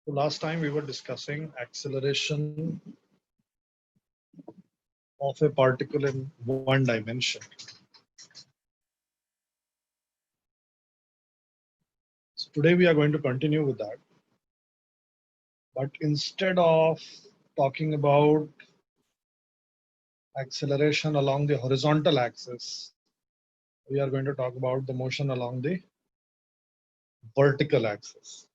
So last time we were discussing acceleration of a particle in one dimension. So today we are going to continue with that. But instead of talking about acceleration along the horizontal axis, we are going to talk about the motion along the vertical axis.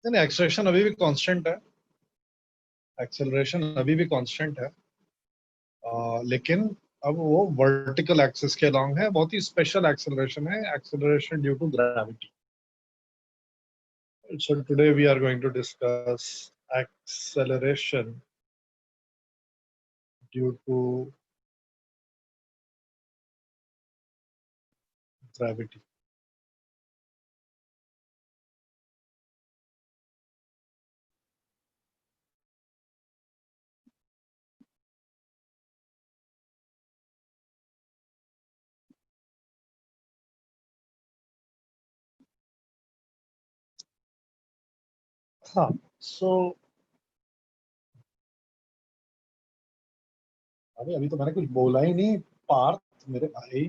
यानी acceleration अभी भी constant है, acceleration अभी भी constant है, लेकिन अब वो vertical axis के along है, बहुत ही special acceleration है, acceleration due to gravity. So today we are going to discuss acceleration due to gravity. हाँ, so अभी तो मैंने कुछ बोला ही नहीं पार्थ मेरे भाई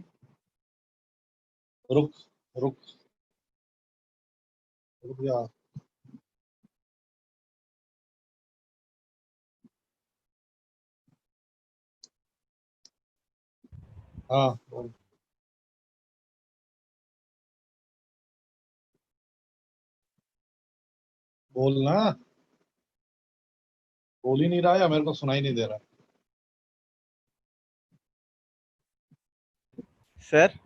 रुक रुक रुक जा हाँ बोलना बोल ही नहीं रहा या मेरे को सुनाई नहीं दे रहा सर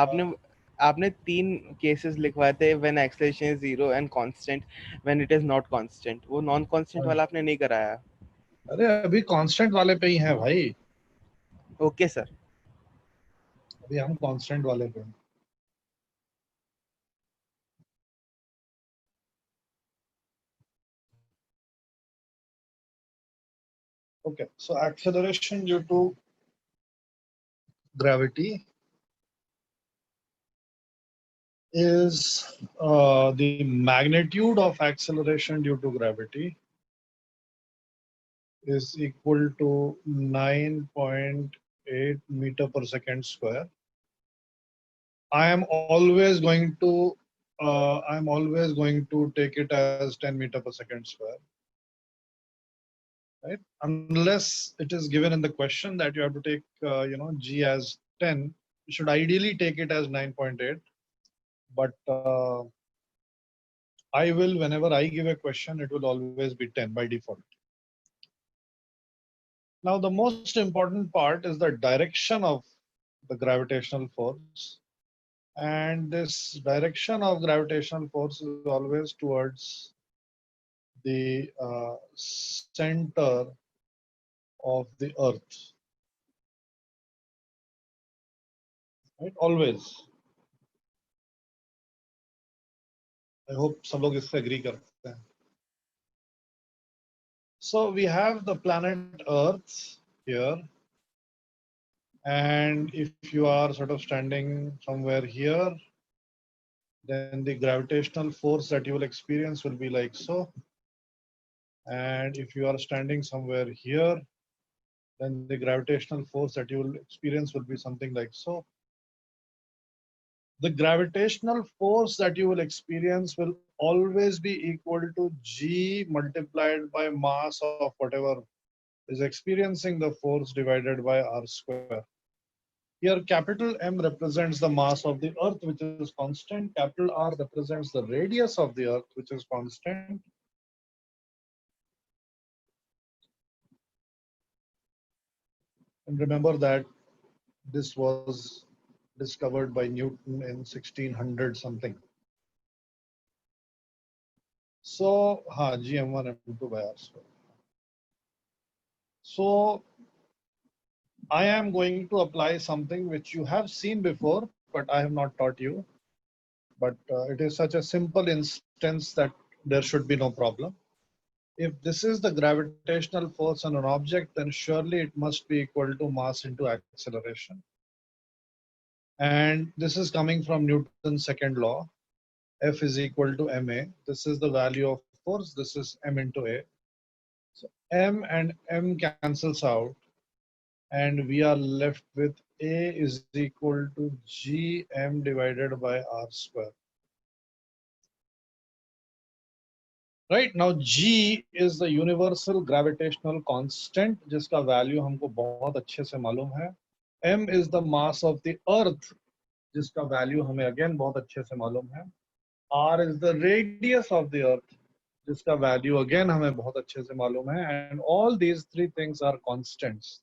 आपने आपने 3 केसेस लिखवाए थे when acceleration is 0 and constant when it is not constant वो नॉन कांस्टेंट वाला आपने नहीं कराया अरे अभी कांस्टेंट वाले पे ही है भाई ओके सर अभी हम कांस्टेंट वाले पे हैं okay so acceleration due to gravity is the magnitude of acceleration due to gravity is equal to 9.8 meter per second square. I am always going to take it as 10 meter per second square, right? Unless it is given in the question that you have to take g as 10, you should ideally take it as 9.8. But I will, whenever I give a question, it will always be 10 by default. Now, the most important part is the direction of the gravitational force. And this direction of gravitational force is always towards the center of the earth. Right? Always. I hope सब लोग इससे agree करते हैं. So we have the planet Earth here. And if you are sort of standing somewhere here, then the gravitational force that you will experience will be like so. And if you are standing somewhere here, then the gravitational force that you will experience will be something like so. The gravitational force that you will experience will always be equal to g multiplied by mass of whatever is experiencing the force divided by r square. Here capital M represents the mass of the earth, which is constant. Capital R represents the radius of the earth, which is constant. And remember that this was discovered by Newton in 1600 something. So, gm1 m2 by r square. So, I am going to apply something which you have seen before, but I have not taught you. But it is such a simple instance that there should be no problem. If this is the gravitational force on an object, then surely it must be equal to mass into acceleration. And this is coming from Newton's second law. F is equal to ma. This is the value of force. This is m into a. So m and m cancels out, and we are left with a is equal to gm divided by r square. Right now, g is the universal gravitational constant, जिसका value हमको बहुत अच्छे से मालूम है. m is the mass of the earth, जिसका value हमें again बहुत अच्छे से मालूम है. r is the radius of the earth, जिसका value again हमें बहुत अच्छे से मालूम है. And all these three things are constants.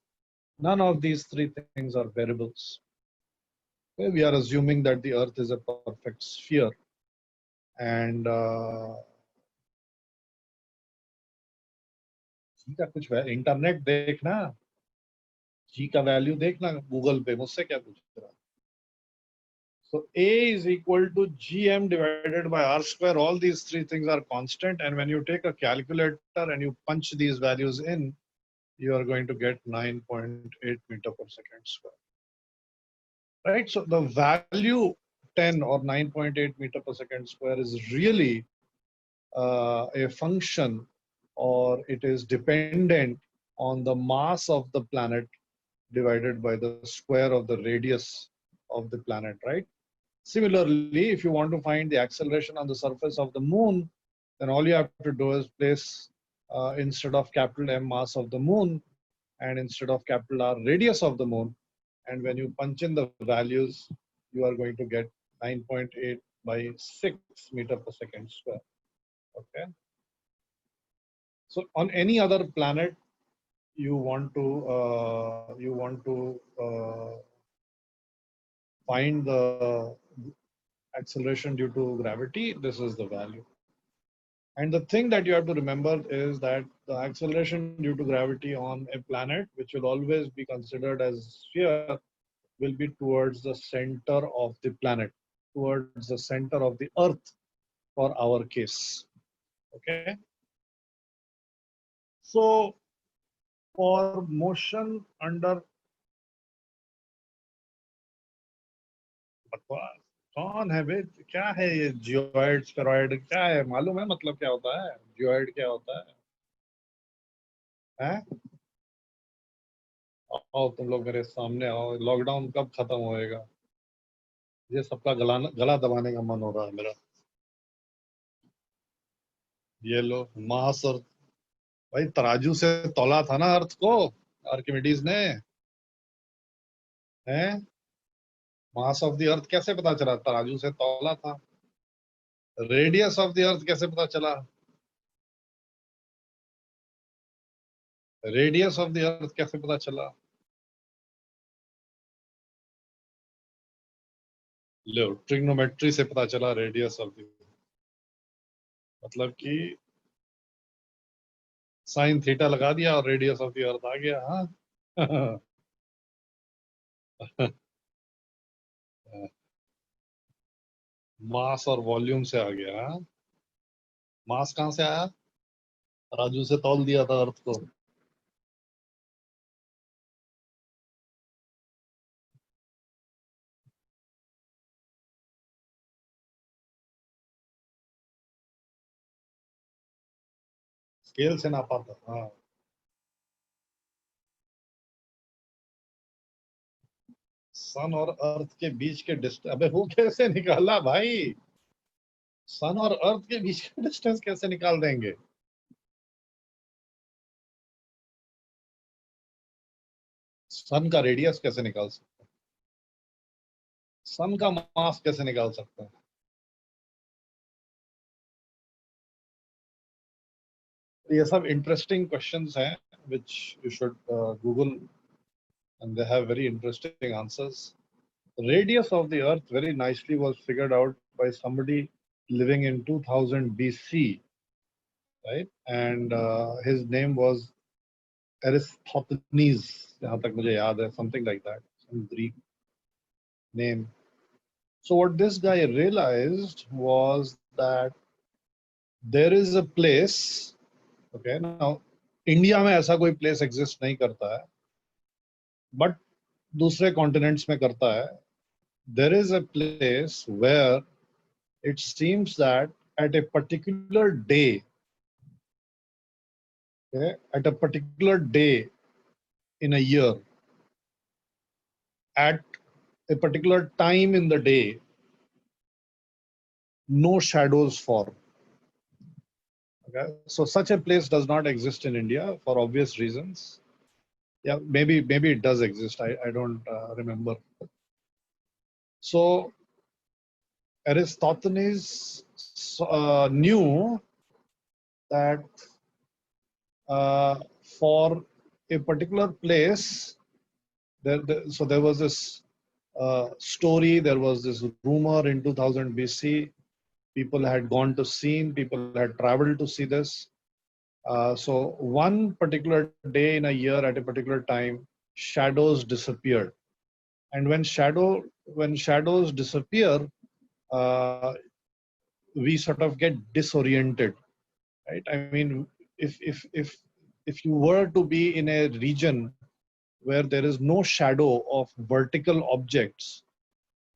None of these three things are variables. Okay, we are assuming that the earth is a perfect sphere. And जी का कुछ internet देखना, जी का वैल्यू देखना गूगल पे, मुझसे क्या पूछ रहा. So A is equal to gm divided by r square. All these three things are constant, and when you take a calculator and you punch these values in, you are going to get 9.8 meter per second square. Right? So the value 10 or 9.8 meter per second square is really a function, or it is dependent on the mass of the planet divided by the square of the radius of the planet, right? Similarly, if you want to find the acceleration on the surface of the moon, then all you have to do is place instead of capital M mass of the moon and instead of capital R radius of the moon, and when you punch in the values, you are going to get 9.8 by 6 meter per second square. Okay. So on any other planet, you want to find the acceleration due to gravity. This is the value. And the thing that you have to remember is that the acceleration due to gravity on a planet, which will always be considered as sphere, will be towards the center of the planet, towards the center of the earth for our case. Okay. So for motion under कौन है बे, क्या है ये geoid spheroid, क्या है मालूम है मतलब क्या होता है, जियोइड क्या होता है? हैं? आओ तुम लोग मेरे सामने आओ, लॉकडाउन कब खत्म होएगा, ये सबका गला दबाने का मन हो रहा है मेरा. ये लो मास और भाई तराजू से तौला था ना अर्थ को आर्किमिडीज ने, हैं? मास ऑफ द अर्थ कैसे पता चला? तराजू से तौला था. रेडियस ऑफ द अर्थ कैसे पता चला? रेडियस ऑफ द अर्थ कैसे पता चला? लो ट्रिग्नोमेट्री से पता चला रेडियस ऑफ द, मतलब कि साइन थीटा लगा दिया और रेडियस ऑफ द अर्थ आ गया. हाँ. मास और वॉल्यूम से आ गया. हाँ? मास कहाँ से आया? राजू से तौल दिया था अर्थ को. स्केल से नापा था. हाँ. सन और अर्थ के बीच के डिस्टेंस, अबे वो कैसे निकाला भाई? सन और अर्थ के बीच का डिस्टेंस कैसे निकाल देंगे? सन का रेडियस कैसे निकाल सकते हैं? सन का मास कैसे निकाल सकते हैं? ये सब इंटरेस्टिंग क्वेश्चंस हैं which you should Google, and they have very interesting answers. The radius of the earth very nicely was figured out by somebody living in 2000 BC, right? And his name was Aristophanes, जहाँ तक मुझे याद है, something like that, some Greek name. So what this guy realized was that there is a place, okay, now India में ऐसा कोई place exist नहीं करता है, बट दूसरे कॉन्टिनेंट्स में करता है. There is a place where it seems that at a particular day, okay, at a particular day in a year, at a particular time in the day, no shadows fall. Okay, so such a place does not exist in India for obvious reasons. Yeah, maybe it does exist. I don't remember. So Aristophanes knew that uh, for a particular place, so there was this story, there was this rumor in 2000 BC. People had gone to see, people had traveled to see this. So one particular day in a year at a particular time, shadows disappeared. And when shadows disappear, uh, we sort of get disoriented, right? I mean, if you were to be in a region where there is no shadow of vertical objects,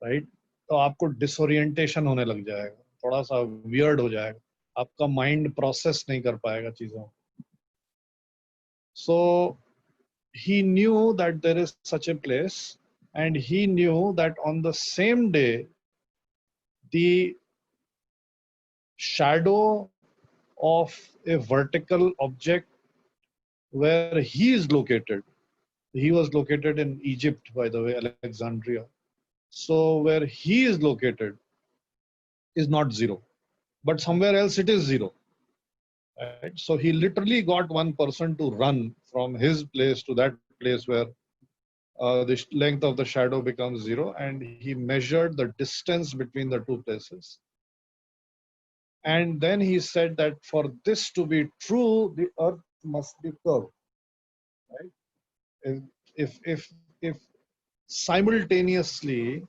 right? तो आपको disorientation होने लग जाएगा, थोड़ा सा weird हो जाएगा, आपका mind process नहीं कर पाएगा चीजों. So he knew that there is such a place, and he knew that on the same day, the shadow of a vertical object where he is located. He was located in Egypt, by the way, Alexandria. So where he is located is not zero, but somewhere else it is zero. Right? So he literally got one person to run from his place to that place where the length of the shadow becomes zero, and he measured the distance between the two places. And then he said that for this to be true, the earth must be curved. Right? If simultaneously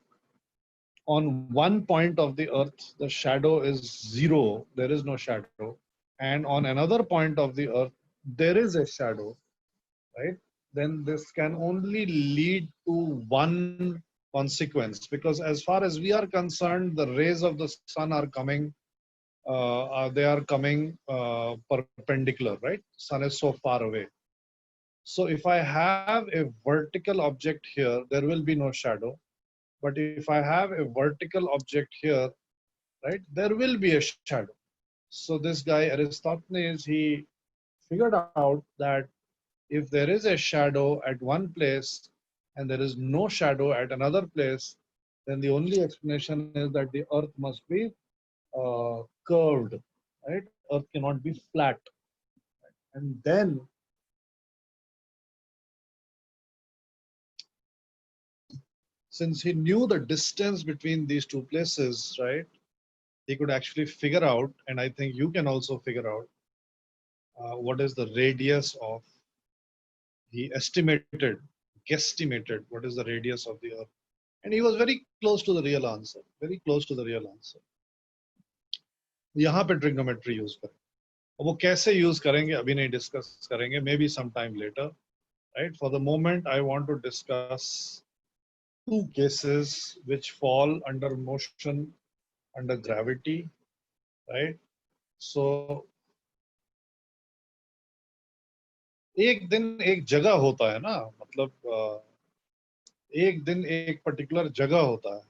on one point of the earth the shadow is zero, there is no shadow, and on another point of the earth there is a shadow, right? Then this can only lead to one consequence, because as far as we are concerned, the rays of the sun are coming, they are coming perpendicular, right? Sun is so far away. So if I have a vertical object here, there will be no shadow. But if I have a vertical object here, right, there will be a shadow. So this guy Aristophanes, he figured out that if there is a shadow at one place and there is no shadow at another place, then the only explanation is that the earth must be curved, right? Earth cannot be flat. And then since he knew the distance between these two places, right, he could actually figure out, and I think you can also figure out what is the radius of, he estimated, guesstimated what is the radius of the earth. And he was very close to the real answer, very close to the real answer. यहाँ पे trigonometry use करें. वो कैसे use करेंगे अभी नहीं discuss करेंगे, maybe sometime later, right? For the moment, I want to discuss two cases which fall under motion under gravity, right? So एक दिन एक जगह होता है ना, मतलब एक दिन एक पर्टिकुलर जगह होता है,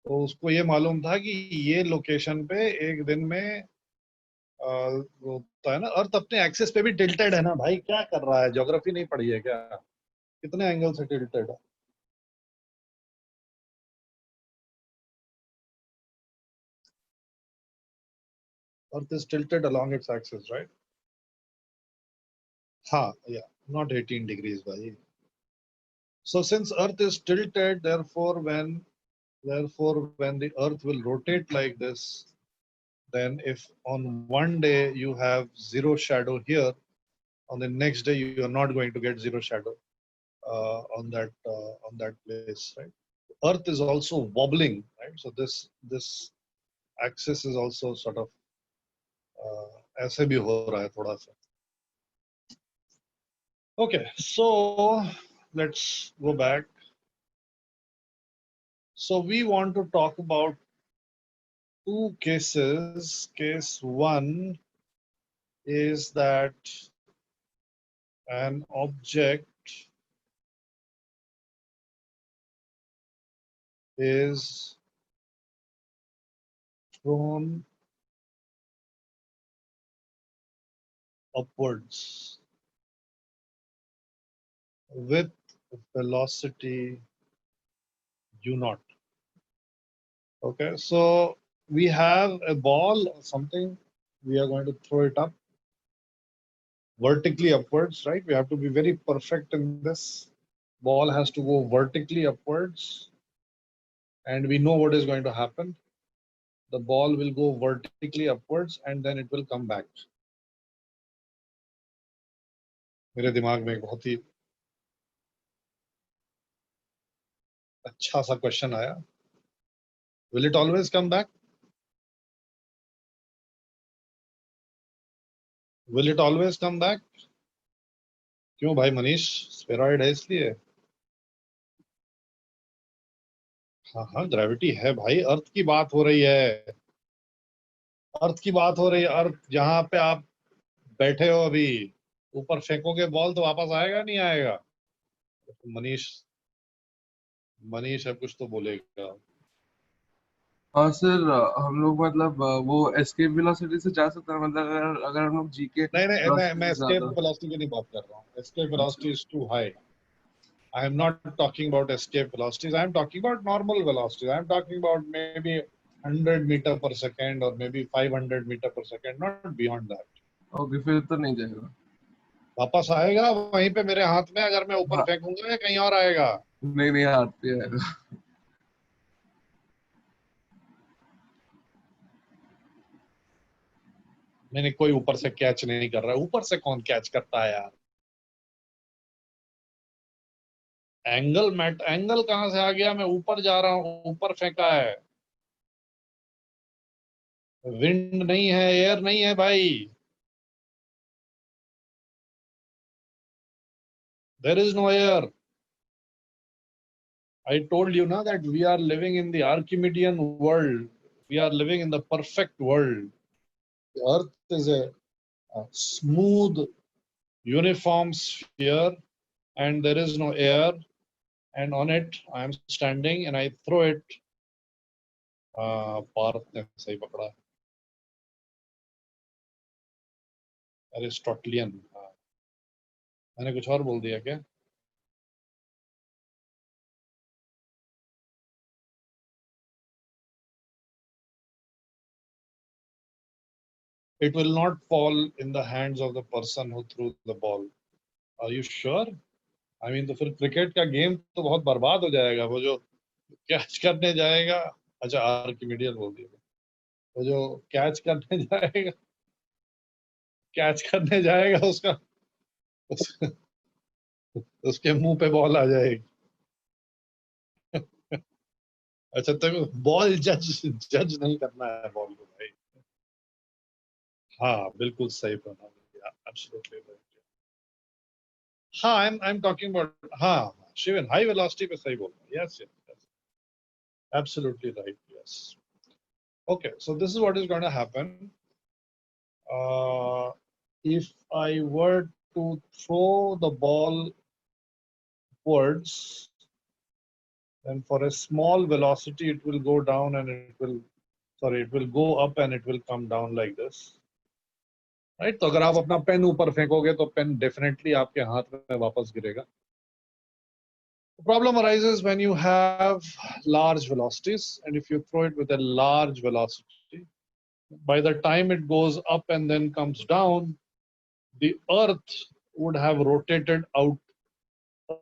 तो उसको ये मालूम था कि ये लोकेशन पे एक दिन में वो होता है ना, अर्थ अपने एक्सिस पे भी टिल्टेड है ना भाई, क्या कर रहा है, ज्योग्राफी नहीं पढ़ी है क्या, कितने एंगल से टिल्टेड है. Earth is tilted along its axis, right? Ha, yeah, not 18 degrees, bhai. So since Earth is tilted, therefore when the Earth will rotate like this, then if on one day you have zero shadow here, on the next day you are not going to get zero shadow on that place, right? Earth is also wobbling, right? So this axis is also sort of ऐसे भी हो रहा है थोड़ा सा. Okay, so let's go back. So we want to talk about two cases. Case one is that an object is thrown upwards with velocity u naught. Okay, so we have a ball or something. We are going to throw it up vertically upwards, right? We have to be very perfect in this. Ball has to go vertically upwards, and we know what is going to happen. The ball will go vertically upwards and then it will come back. मेरे दिमाग में एक बहुत ही अच्छा सा question आया. Will it always come back? Will it always come back? क्यों भाई मनीष? स्फेरॉइड है इसलिए. हाँ हाँ, ग्रेविटी है भाई. अर्थ की बात हो रही है. अर्थ की बात हो रही है. अर्थ जहां पे आप बैठे हो अभी, ऊपर फेंकोगे बॉल तो वापस आएगा नहीं आएगा? मनीष मनीष अब कुछ तो बोलेगा. और सर हम लोग मतलब वो एस्केप वेलोसिटी से जा सकते हैं, मतलब अगर हम लोग जी के नहीं नहीं, मैं velocity से एस्केप ज्यादा। वेलोसिटी की नहीं बात कर रहा हूँ. Escape velocity is too high. I am not talking about escape velocities. I am talking about normal velocities. I am talking about maybe 100 meter per second or maybe 500 meter per second, not beyond that. Okay, फिर तो नहीं जाएगा। वापस आएगा वहीं पे मेरे हाथ में, अगर मैं ऊपर हाँ, फेंकूंगा या कहीं और आएगा? नहीं नहीं, हाथ पे आएगा। मैंने कोई ऊपर से कैच नहीं कर रहा है. ऊपर से कौन कैच करता है यार? एंगल कहां से आ गया? मैं ऊपर जा रहा हूं, ऊपर फेंका है. विंड नहीं है, एयर नहीं है भाई. There is no air. I told you now that we are living in the Archimedean world. We are living in the perfect world. The Earth is a smooth, uniform sphere, and there is no air. And on it, I am standing, and I throw it. Parth ने सही पकड़ा. एरिस्टोटलियन. मैंने कुछ और बोल दिया क्या? It will not fall in the hands of the person who threw the ball. Are you sure? I mean, तो फिर क्रिकेट का गेम तो बहुत बर्बाद हो जाएगा. वो जो कैच करने जाएगा, अच्छा आर्किमिडियन बोल दिया. वो जो कैच करने जाएगा, उसका उस, उसके मुंह पे बॉल आ जाएगी. अच्छा, तो बॉल जज नहीं करना है बॉल को भाई. हाँ बिल्कुल सही बना. Absolutely right. हाँ, आई एम टॉकिंग अबाउट. हाँ शिवन, हाई वेलोसिटी पे सही बोल रहा है. Yes yes, absolutely right. Yes. Okay, so this is what is going to happen. If I were to throw the ball upwards, then for a small velocity it will go down and it will go up and it will come down like this. Right? तो अगर आप अपना pen ऊपर फेंकोगे तो pen definitely आपके हाथ में वापस गिरेगा. The problem arises when you have large velocities, and if you throw it with a large velocity, by the time it goes up and then comes down, the earth would have rotated out.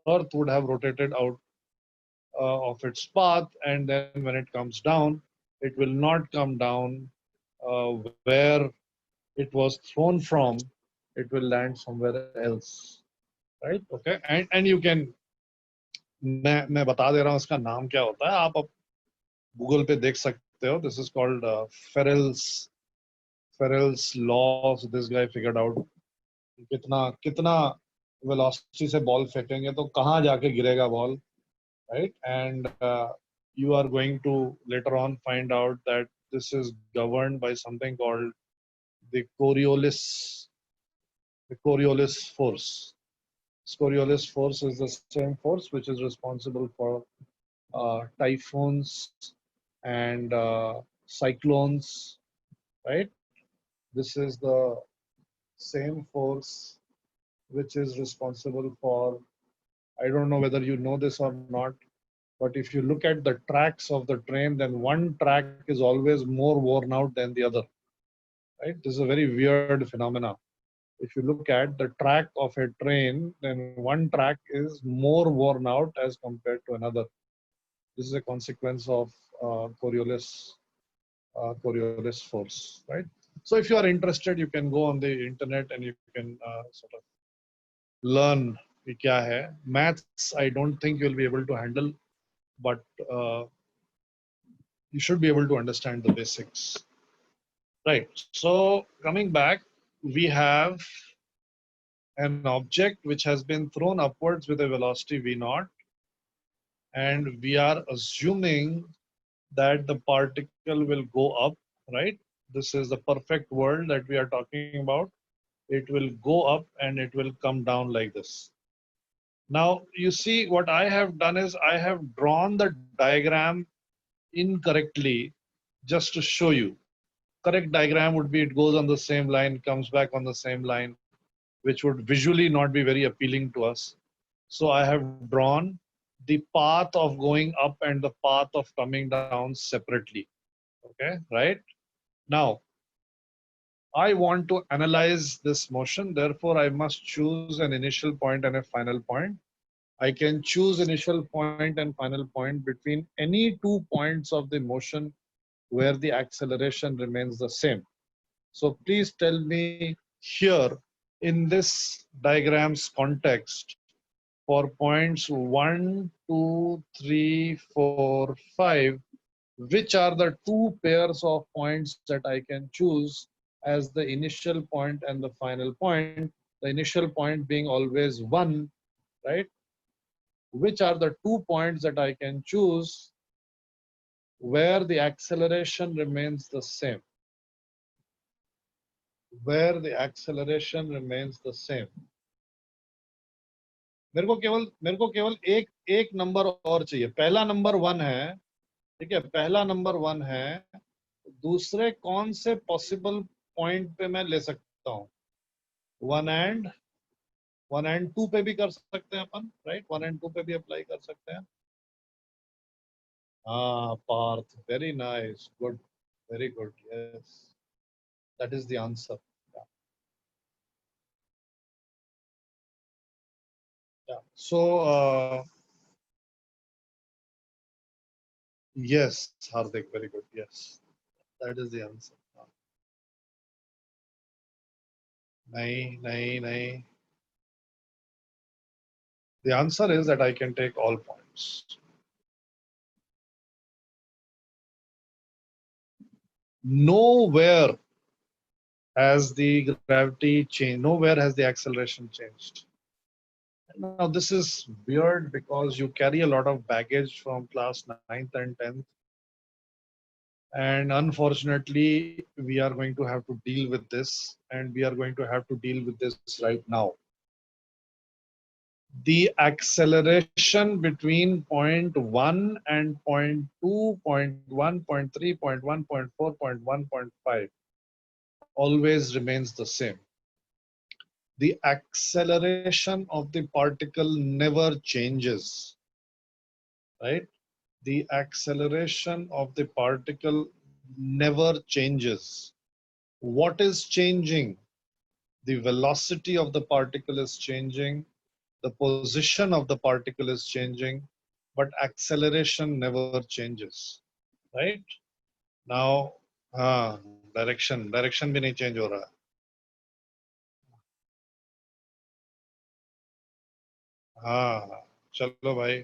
Earth would have rotated out of its path, and then when it comes down, it will not come down where it was thrown from. It will land somewhere else, right? Okay, and you can. मैं बता दे रहा हूँ इसका नाम क्या होता है. आप गूगल पे देख सकते हो. This is called Farrell's law. So this guy figured out कितना velocity से बॉल फेंकेंगे तो कहाँ जाके गिरेगा ball, right? And you are going to later on find out that this is governed by something called the Coriolis force. Coriolis force is the same force which is responsible for typhoons and cyclones, right? This is the same force which is responsible for, I don't know whether you know this or not, but if you look at the tracks of the train, then one track is always more worn out than the other, right? This is a very weird phenomena. If you look at the track of a train, then one track is more worn out as compared to another. This is a consequence of Coriolis force, right? So if you are interested, you can go on the internet and you can sort of learn कि क्या है. Maths, I don't think you'll be able to handle, but you should be able to understand the basics. Right. So coming back, we have an object which has been thrown upwards with a velocity v naught, and we are assuming that the particle will go up, right? This is the perfect world that we are talking about. It will go up and it will come down like this. Now, you see what I have done is I have drawn the diagram incorrectly just to show you. Correct diagram would be it goes on the same line, comes back on the same line, which would visually not be very appealing to us. So I have drawn the path of going up and the path of coming down separately. Okay, right? Now, I want to analyze this motion. Therefore, I must choose an initial point and a final point. I can choose initial point and final point between any 2 points of the motion where the acceleration remains the same. So please tell me here in this diagram's context for points 1, 2, 3, 4, 5, which are the 2 pairs of points that I can choose as the initial point and the final point, the initial point being always 1, right? Which are the 2 points that I can choose where the acceleration remains the same? Where the acceleration remains the same. मेरे को केवल एक number और चाहिए. पहला number 1 है, ठीक है, पहला नंबर 1 है. दूसरे कौन से पॉसिबल पॉइंट पे मैं ले सकता हूं? 1 एंड 2 पे भी कर सकते हैं अपन, राइट? 1 एंड 2 पे भी अप्लाई कर सकते हैं. हाँ, Parth, very nice, good, very good, yes, that is the answer. Yeah. So, yes, Hardik, very good. Yes, that is the answer. Nahi. The answer is that I can take all points. Nowhere has the gravity changed. Nowhere has the acceleration changed. Now, this is weird because you carry a lot of baggage from class 9th and 10th. And unfortunately, we are going to have to deal with this, and we are going to have to deal with this right now. The acceleration between point 1 and point 2, point 1, point 3, point 1, point 4, point 1, point 5 always remains the same. The acceleration of the particle never changes, right? The acceleration of the particle never changes. What is changing? The velocity of the particle is changing, the position of the particle is changing, but acceleration never changes, right? Now, direction भी नहीं change हो रहा. हाँ, चलो भाई,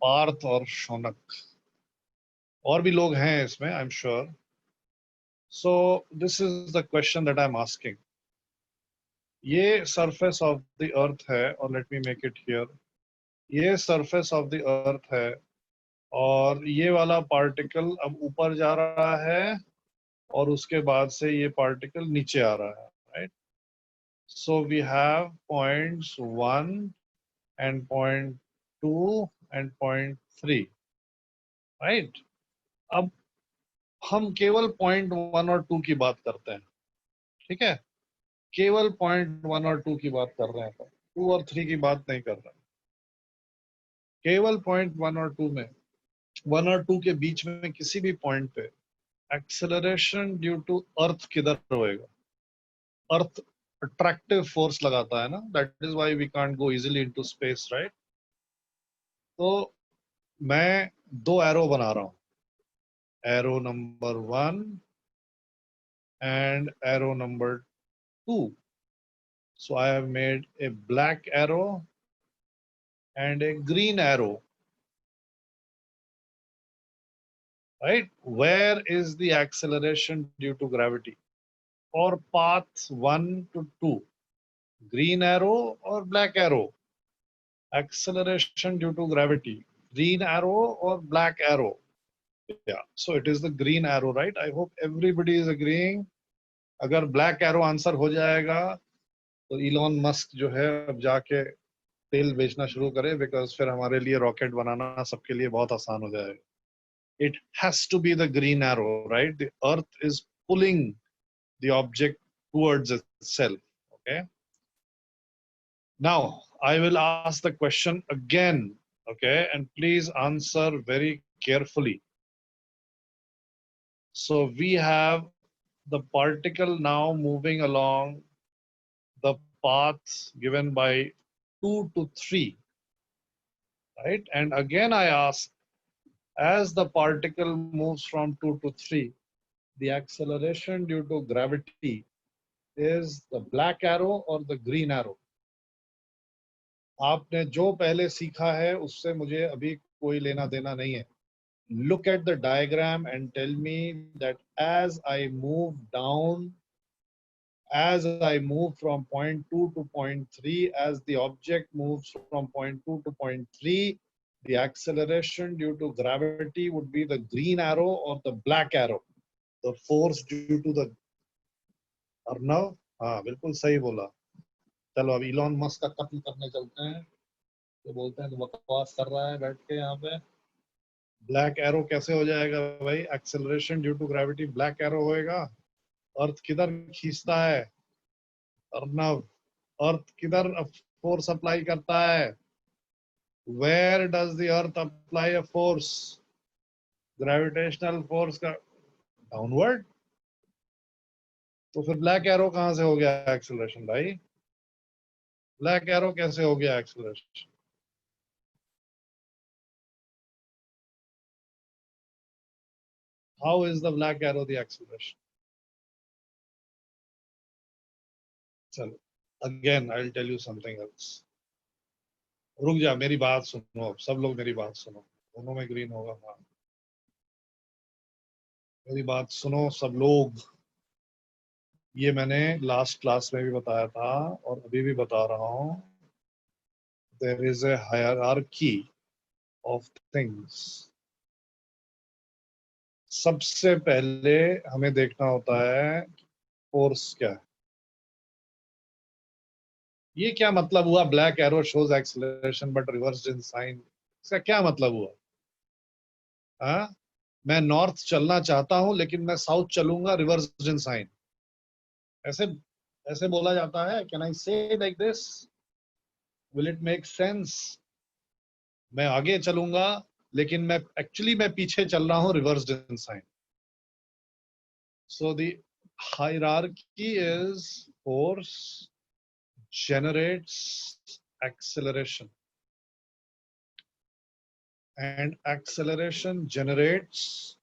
पार्थ और शौनक और भी लोग हैं इसमें, I'm sure. So this is the question that I'm asking. ये surface of the earth है, और let me make it here. ये surface of the earth है, और ये वाला पार्टिकल अब ऊपर जा रहा है और उसके बाद से ये पार्टिकल नीचे आ रहा है, right? So we have points 1 and point 2 and point 3, right? अब हम केवल पॉइंट 1 और 2 की बात करते हैं, ठीक है? केवल पॉइंट 1 और 2 की बात कर रहे हैं, 2 और 3 की बात नहीं कर रहे हैं। केवल पॉइंट 1 और 2 में, 1 और 2 के बीच में किसी भी पॉइंट पे एक्सेलरेशन ड्यू टू अर्थ किधर होएगा? अर्थ अट्रैक्टिव फोर्स लगाता है ना, that is why we can't go easily into space, right? तो मैं दो एरो बना रहा हूं, arrow number 1 and arrow number 2. So I have made a black arrow and a green arrow, right? Where is the acceleration due to gravity? For path 1 to 2, green arrow or black arrow? Acceleration due to gravity, green arrow or black arrow? Yeah, so it is the green arrow, right? I hope everybody is agreeing. अगर black arrow answer हो जाएगा तो Elon Musk जो है अब जाके तेल बेचना शुरू करे, बिकॉज फिर हमारे लिए रॉकेट बनाना सबके लिए बहुत आसान हो जाएगा। It has to be the green arrow, right? The earth is pulling the object towards itself, okay? Now I will ask the question again, okay, and please answer very carefully. So we have the particle now moving along the path given by 2 to 3, right? And again I ask, as the particle moves from 2 to 3, the acceleration due to gravity is the black arrow or the green arrow? आपने जो पहले सीखा है उससे मुझे अभी कोई लेना देना नहीं है. Look at the diagram and tell me that as I move down, as I move from point 2 to point 3, as the object moves from point 2 to point 3, the acceleration due to gravity would be the green arrow or the black arrow? The force due to the Arnav, हाँ बिल्कुल सही बोला. चलो अब Elon Musk का कत्ल करने चलते हैं. तो बोलते हैं तो बकवास कर रहा है बैठ के यहाँ पे. ब्लैक एरो कैसे हो जाएगा भाई? Acceleration due to gravity black arrow होएगा. अर्थ किधर खींचता है अर्नव? अर्थ किधर फोर्स अप्लाई करता है? Where does the earth apply a force? Gravitational force का डाउनवर्ड. तो फिर ब्लैक एरो कहां से हो गया एक्सेलरेशन भाई? ब्लैक एरो कैसे हो गया acceleration? How is the black arrow the acceleration? चलो again I'll tell you something else. रुक जा, मेरी बात सुनो, सब लोग मेरी बात सुनो. दोनों में ग्रीन होगा. हाँ मेरी बात सुनो सब लोग. ये मैंने लास्ट क्लास में भी बताया था और अभी भी बता रहा हूँ. There is a hierarchy of things. सबसे पहले हमें देखना होता है फोर्स क्या है. ये क्या मतलब हुआ black arrow shows acceleration but reversed in sign? इसका क्या मतलब हुआ? हाँ, मैं नॉर्थ चलना चाहता हूं लेकिन मैं साउथ चलूंगा रिवर्स्ड इन साइन. ऐसे ऐसे बोला जाता है? कैन आई से like this? Will it make sense? मैं आगे चलूंगा लेकिन मैं एक्चुअली मैं पीछे चल रहा हूं reversed in sign. So the hierarchy is force generates acceleration, and acceleration generates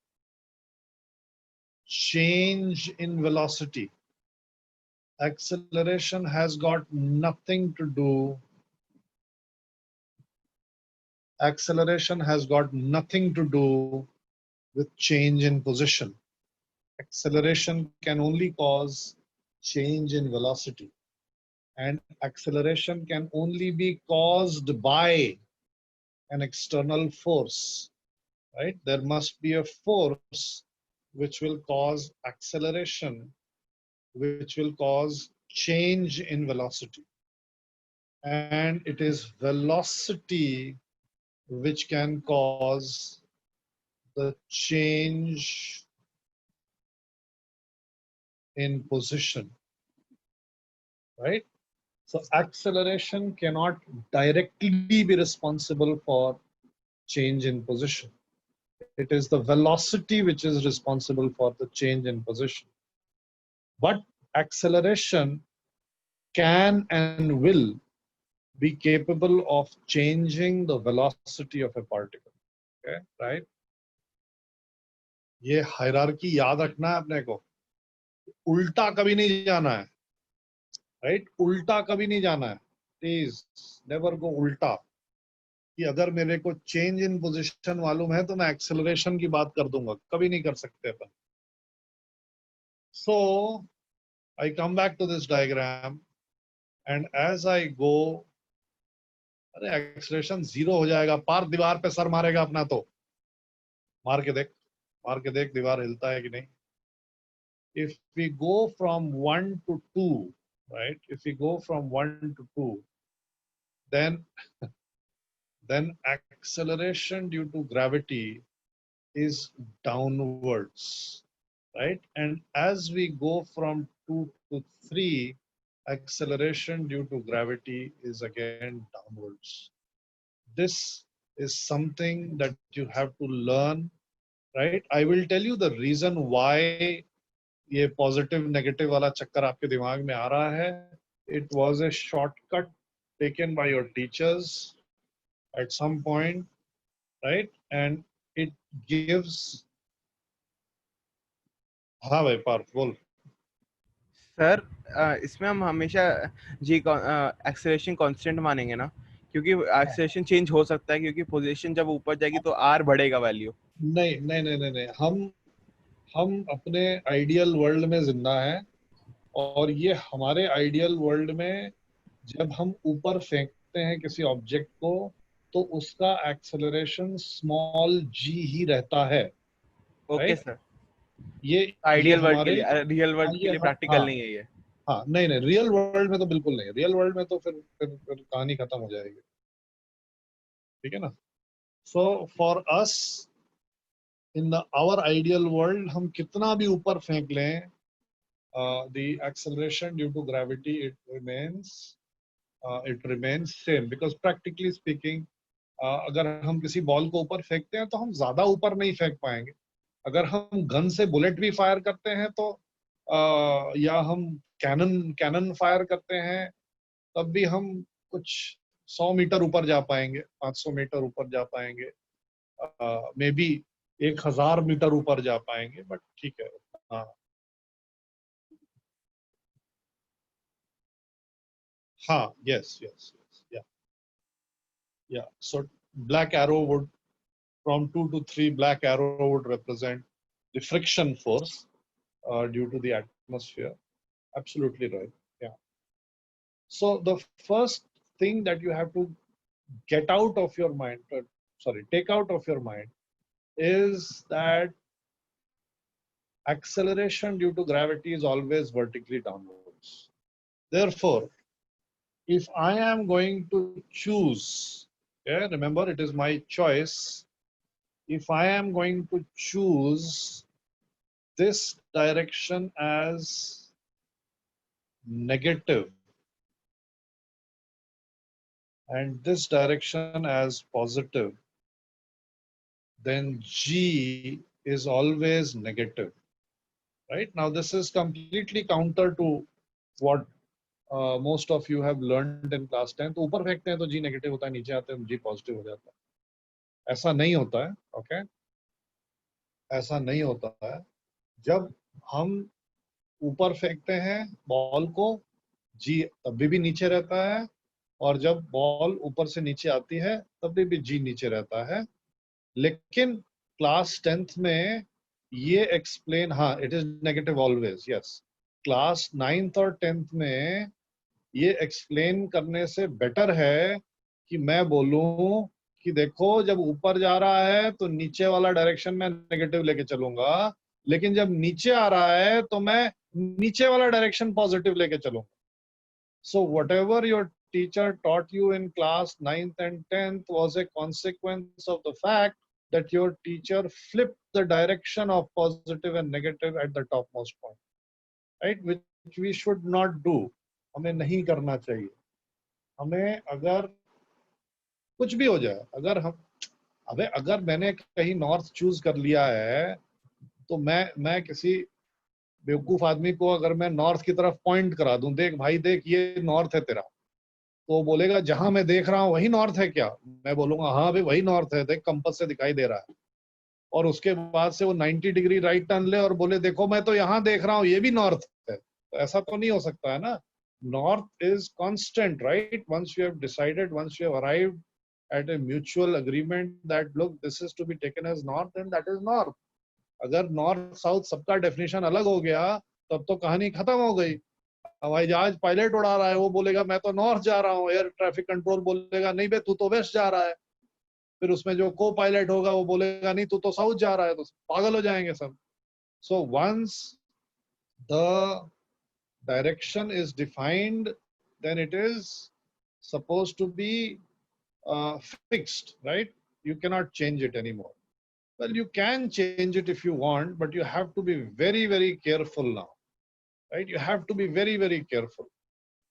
change in velocity. Acceleration has got nothing to do with change in position. Acceleration can only cause change in velocity, and acceleration can only be caused by an external force. right? There must be a force which will cause acceleration, which will cause change in velocity. And it is velocity which can cause the change in position, right? So acceleration cannot directly be responsible for change in position. It is the velocity which is responsible for the change in position. But acceleration can and will be capable of changing the velocity of a particle. Okay, right? ये hierarchy याद रखना है अपने को, उल्टा कभी नहीं जाना है, राइट? उल्टा कभी नहीं जाना है, प्लीज नेवर गो उल्टा, कि अगर मेरे को चेंज इन पोजीशन मालूम है तो मैं एक्सेलरेशन की बात कर दूंगा, कभी नहीं कर सकते अपन. So I come back to this diagram and as I go, अरे एक्सेलरेशन 0 हो जाएगा, पार दीवार पे सर मारेगा अपना, तो मार के देख, मार के देख दीवार हिलता है कि नहीं. If we go from 1 to 2, right? If we go from 1 to 2, then acceleration due to gravity is downwards, right? And as we go from 2 to 3, acceleration due to gravity is again downwards. This is something that you have to learn, right? I will tell you the reason why ये positive negative वाला चक्कर आपके दिमाग में आ रहा है. It was a shortcut taken by your teachers at some point, right? And it gives. हाँ भाई पार्थ बोल. सर इसमें हम हमेशा जी एक्सेलरेशन कांस्टेंट मानेंगे ना, क्योंकि एक्सेलरेशन चेंज हो सकता है, क्योंकि पोजीशन जब ऊपर जाएगी तो आर बढ़ेगा वैल्यू. नहीं नहीं नहीं नहीं नहीं, हम अपने आइडियल वर्ल्ड में जिंदा हैं, और ये हमारे आइडियल वर्ल्ड में जब हम ऊपर फेंकते हैं किसी ऑब्जेक्ट को तो उसका एक्सेलरेशन स्मॉल जी ही रहता है. Okay right? सर, ये आइडियल वर्ल्ड के हमारे, लिए, रियल हाँ, वर्ल्ड के ये लिए प्रैक्टिकल हाँ नहीं है ये. हाँ, नहीं नहीं, रियल वर्ल्ड में तो बिल्कुल नहीं. रियल वर्ल्ड में तो फिर कहानी खत्म हो जाएगी, ठीक है ना? So for us in the our ideal world, हम कितना भी ऊपर फेंक लें, the acceleration due to gravity it remains same, because practically speaking अगर हम किसी बॉल को ऊपर फेंकते हैं तो हम ज्यादा ऊपर नहीं फेंक पाएंगे. अगर हम गन से बुलेट भी फायर करते हैं तो या हम कैनन फायर करते हैं तब भी हम कुछ 100 मीटर ऊपर जा पाएंगे, 500 मीटर ऊपर जा पाएंगे, मे बी 1000 मीटर ऊपर जा पाएंगे, बट ठीक है. हाँ हाँ, यस यस यस, या या. So black arrow would, from 2 to 3, black arrow would represent the friction force due to the atmosphere. Absolutely right. Yeah. So the first thing that you have to get out of your mind, take out of your mind, is that acceleration due to gravity is always vertically downwards. Therefore, if I am going to choose, yeah, remember it is my choice. If I am going to choose this direction as negative and this direction as positive, then G is always negative. Right? Now this is completely counter to what most of you have learned in class 10. तो ऊपर फेंकते हैं तो G negative होता है, नीचे आते हैं G positive हो जाता है. ऐसा नहीं होता है, ओके? ऐसा नहीं होता है. जब हम ऊपर फेंकते हैं बॉल को, जी तभी भी नीचे रहता है, और जब बॉल ऊपर से नीचे आती है तभी भी जी नीचे रहता है. लेकिन क्लास 10th में ये एक्सप्लेन, हाँ it is negative always, yes. Class 9th और 10th में ये एक्सप्लेन करने से बेटर है कि मैं बोलूं कि देखो जब ऊपर जा रहा है तो नीचे वाला डायरेक्शन में नेगेटिव लेके चलूंगा, लेकिन जब नीचे आ रहा है तो मैं नीचे वाला डायरेक्शन पॉजिटिव लेके चलूंगा. So whatever your teacher taught you in class 9th and 10th was a consequence of the fact that your teacher flipped the direction of positive and negative at the topmost point, right? Which we should not do. हमें नहीं करना चाहिए. हमें अगर कुछ भी हो जाए, अगर मैंने कहीं नॉर्थ चूज कर लिया है, तो मैं किसी बेवकूफ आदमी को अगर मैं नॉर्थ की तरफ पॉइंट करा दूं, देख भाई देख ये नॉर्थ है तेरा, तो वो बोलेगा जहां मैं देख रहा हूं वही नॉर्थ है क्या? मैं बोलूंगा हाँ भाई वही नॉर्थ है, देख कंपास से दिखाई दे रहा है. और उसके बाद से वो 90 डिग्री राइट टर्न ले और बोले देखो मैं तो यहाँ देख रहा हूँ ये भी नॉर्थ है, तो ऐसा तो नहीं हो सकता है ना. North is constant, right? Once you have decided, once you have arrived at a mutual agreement that look this is to be taken as north, then that is north. अगर नॉर्थ साउथ सबका definition अलग हो गया तब तो कहानी खत्म हो गई. हवाई जहाज पायलट उड़ा रहा है, वो बोलेगा मैं तो नॉर्थ जा रहा हूँ, एयर ट्रैफिक कंट्रोल बोलेगा नहीं बे तू तो वेस्ट जा रहा है, फिर उसमें जो को पायलट होगा वो बोलेगा नहीं तू तो साउथ जा रहा है, तो पागल हो जाएंगे सब. So once the direction is defined then it is supposed to be fixed, right? You cannot change it anymore. Well, you can change it if you want, but you have to be very, very careful now, right? You have to be very, very careful.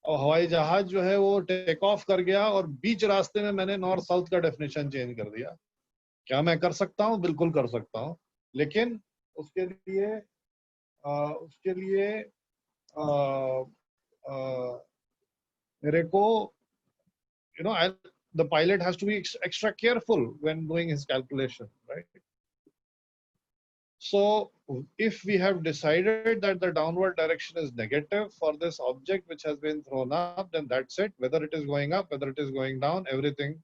और हवाई जहाज जो है वो take off कर गया और बीच रास्ते में मैंने नॉर्थ साउथ का डेफिनेशन चेंज कर दिया. क्या मैं कर सकता हूँ? बिल्कुल कर सकता हूँ, लेकिन उसके लिए मेरे को the pilot has to be extra careful when doing his calculation, right? So if we have decided that the downward direction is negative for this object which has been thrown up, then that's it. Whether it is going up, whether it is going down, everything,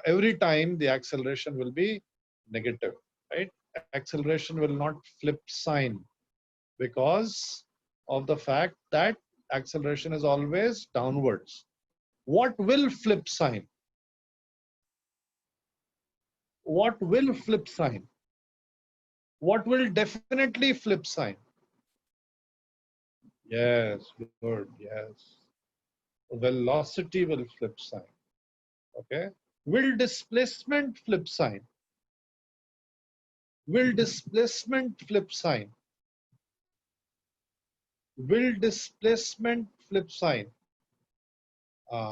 every time the acceleration will be negative, right? Acceleration will not flip sign because of the fact that acceleration is always downwards. What will flip sign? What will flip sign? What will definitely flip sign? Yes, good, yes. Velocity will flip sign. Okay. Will displacement flip sign? Will displacement flip sign? Will displacement flip sign?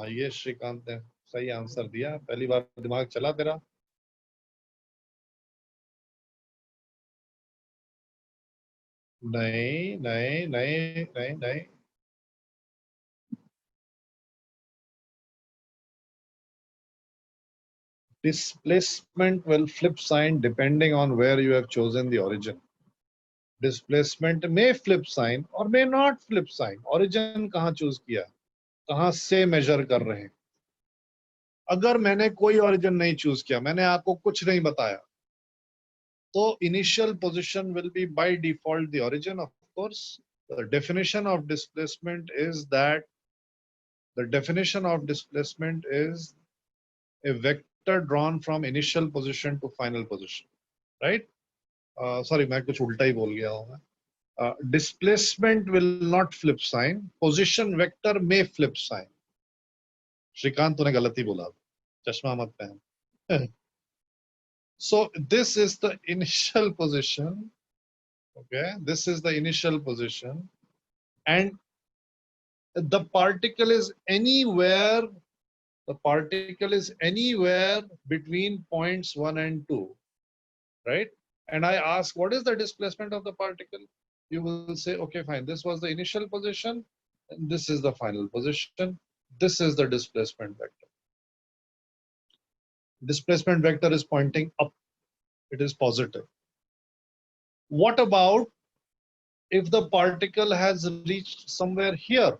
ये श्रीकांत ने सही answer दिया, पहली बार दिमाग चला तेरा. नहीं नहीं नहीं नहीं नहीं. Displacement will flip sign depending on where you have chosen the origin. Displacement may flip sign or may not flip sign. Origin कहाँ choose किया, कहाँ से measure कर रहे हैं. अगर मैंने कोई origin नहीं choose किया, मैंने आपको कुछ नहीं बताया, तो initial position will be by default the origin. Of course, the definition of displacement is that a vector drawn from initial position to final position, right? Sorry, मैं कुछ उल्टा ही बोल गया हूँ मैं. Displacement will not flip sign. Position vector may flip sign. Shrikant तूने गलती बोला, चश्मा मत पहन. So this is the initial position. Okay, this is the initial position, and the particle is anywhere. The particle is anywhere between points 1 and 2, right? And I ask, what is the displacement of the particle? You will say, okay, fine. This was the initial position, and this is the final position. This is the displacement vector. Displacement vector is pointing up. It is positive. What about if the particle has reached somewhere here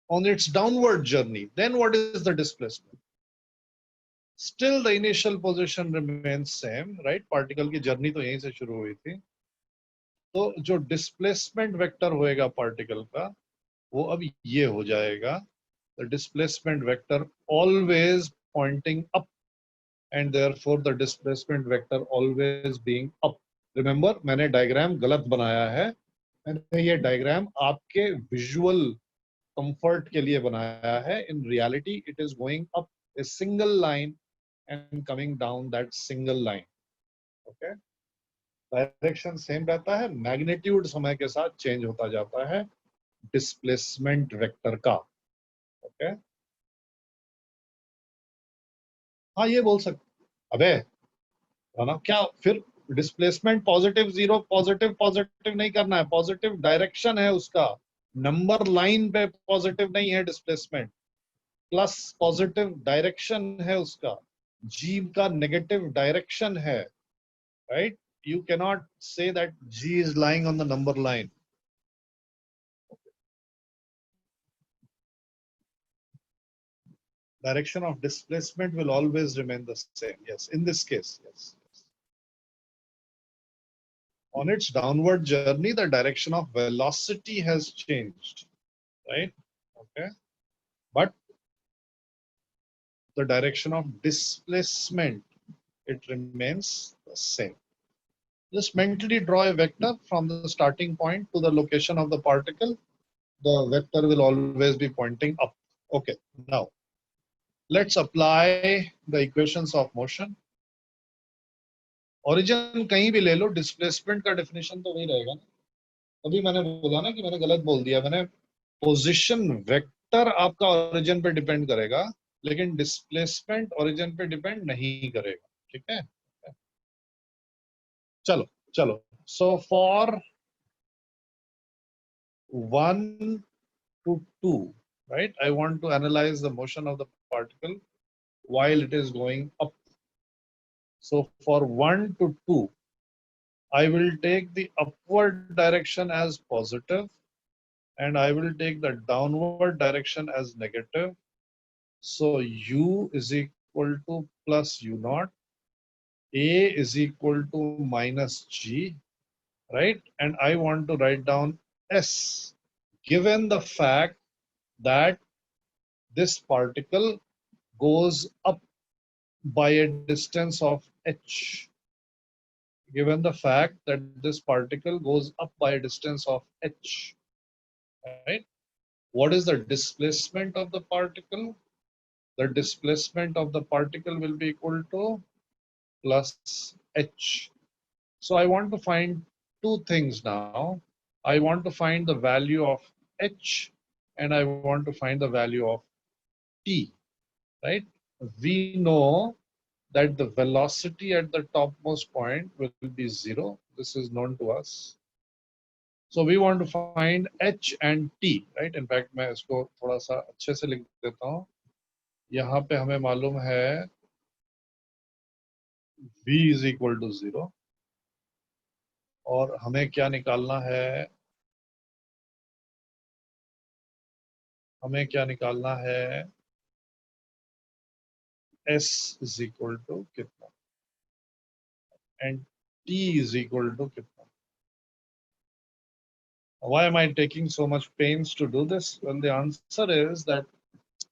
on its downward journey? Then what is the displacement? Still the initial position remains same, right? Particle की journey तो यहीं से शुरू हुई थी. तो जो displacement vector होएगा particle का, वो अब ये हो जाएगा. The displacement vector always pointing up, and therefore the displacement vector always being up. Remember, मैंने डायग्राम गलत बनाया है, मैंने ये डायग्राम आपके विजुअल कंफर्ट के लिए बनाया है. In reality, it is going up a single line and coming down that single line. Okay? Direction same रहता है, मैग्नीट्यूड समय के साथ चेंज होता जाता है डिस्प्लेसमेंट वेक्टर का. ओके हाँ ये बोल सकते, अबे है ना क्या, फिर displacement positive zero positive positive नहीं करना है, पॉजिटिव डायरेक्शन है उसका, नंबर लाइन पे पॉजिटिव नहीं है डिस्प्लेसमेंट, प्लस पॉजिटिव डायरेक्शन है उसका, जी का नेगेटिव डायरेक्शन है, right. You cannot say that G is lying on the number line. Direction of displacement will always remain the same. Yes, in this case, yes. On its downward journey, the direction of velocity has changed, right? Okay. But the direction of displacement, it remains the same. Just mentally draw a vector from the starting point to the location of the particle. The vector will always be pointing up. Okay, now let's apply the equations of motion. Origin कहीं भी ले लो, displacement का definition तो वही रहेगा ना. अभी मैंने बोला ना कि मैंने गलत बोल दिया, मैंने position vector आपका origin पे depend करेगा, लेकिन displacement origin पे depend नहीं करेगा. ठीक है, चलो चलो. So for 1 to 2, right, I want to analyze the motion of the particle while it is going up. So for 1 to 2, I will take the upward direction as positive and I will take the downward direction as negative. So U is equal to plus U naught, A is equal to minus G, right? And I want to write down S, given the fact that this particle goes up by a distance of h. Given the fact that this particle goes up by a distance of h, right? What is the displacement of the particle? The displacement of the particle will be equal to plus h. So I want to find two things now. I want to find the value of h and I want to find the value of t, right? We know that the velocity at the topmost point will be 0. This is known to us. So we want to find h and t, right? In fact, मैं इसको थोड़ा सा अच्छे से लिख देता हूँ. यहाँ पे हमें मालूम है v is equal to 0 और हमें क्या निकालना है, हमें क्या निकालना है, s is equal to कितना and t is equal to कितना. Why am I taking so much pains to do this? Well, the answer is that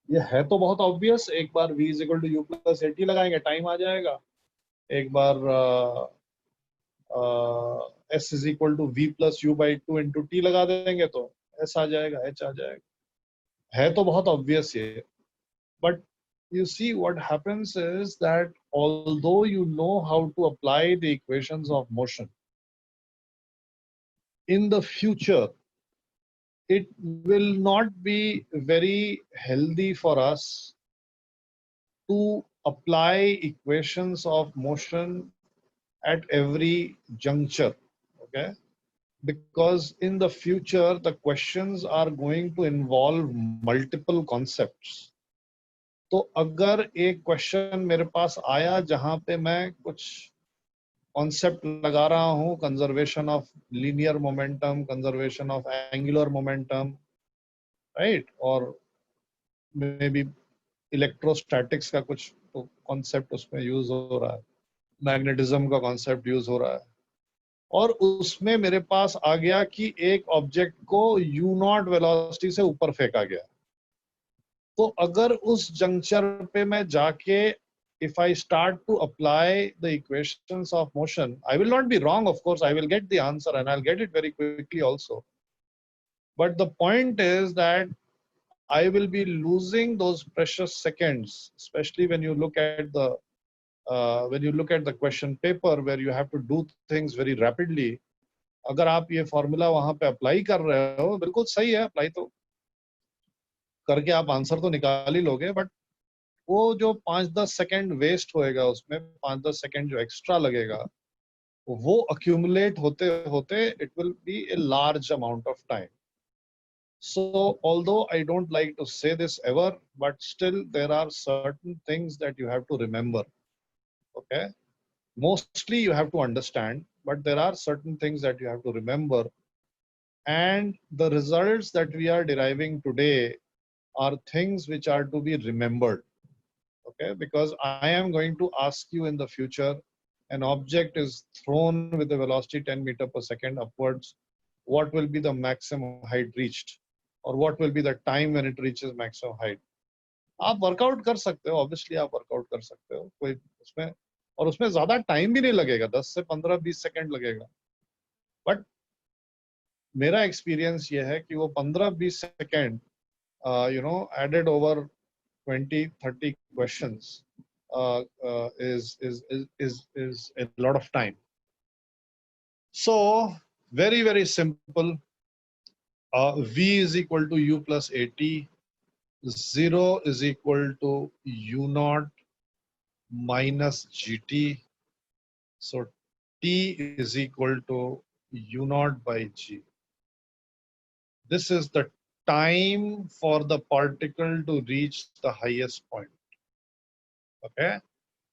ये है तो बहुत obvious. एक बार v is equal to u plus at लगाएंगे, time आ जाएगा. एक बार s is equal to v plus u by 2 into t लगा देंगे तो s आ जाएगा, h आ जाएगा. है तो बहुत obvious ये. But you see what happens is that although you know how to apply the equations of motion, in the future, it will not be very healthy for us to apply equations of motion at every juncture, okay? Because in the future, the questions are going to involve multiple concepts. तो अगर एक question मेरे पास आया जहां पे मैं कुछ concept लगा रहा हूं, conservation of linear momentum, conservation of angular momentum, right, और मे बी इलेक्ट्रोस्टैटिक्स का कुछ तो कॉन्सेप्ट उसमें यूज हो रहा है, मैग्नेटिज्म का कॉन्सेप्ट यूज हो रहा है, और उसमें मेरे पास आ गया कि एक ऑब्जेक्ट को u नॉट वेलोसिटी से ऊपर फेंका गया. तो अगर उस जंक्चर पे मैं जाके if I start to apply the equations of motion, I will not be wrong, of course, I will get the answer and I'll get it very quickly also. But the point is that I will be losing those precious seconds, especially when you look at the question paper where you have to do things very rapidly. अगर आप ये formula वहां पे apply कर रहे हो, बिल्कुल सही है, अप्लाई तो करके आप आंसर तो निकाल ही लोगे, बट वो जो 5-10 सेकंड वेस्ट होएगा उसमें, 5-10 सेकंड जो एक्स्ट्रा लगेगा, वो अक्यूमुलेट होते होते it will be a large amount of time. So although I don't like to say this ever, but still there are certain things that you have to remember. Okay, mostly you have to understand, but there are certain things that you have to remember, and the results that we are deriving today are things which are to be remembered. Okay, because I am going to ask you in the future, an object is thrown with a velocity 10 meter per second upwards, what will be the maximum height reached, or what will be the time when it reaches maximum height. आप workout कर सकते हो, obviously आप workout कर सकते हो, कोई उसमें, और उसमें ज्यादा टाइम भी नहीं लगेगा, 10 से 15-20 सेकंड लगेगा. बट मेरा एक्सपीरियंस ये है कि वो 15-20 second added over 20-30 questions is a lot of time. So very, very simple. V is equal to U plus AT. 0 is equal to U naught minus GT. So T is equal to U naught by G. This is the time for the particle to reach the highest point. Okay.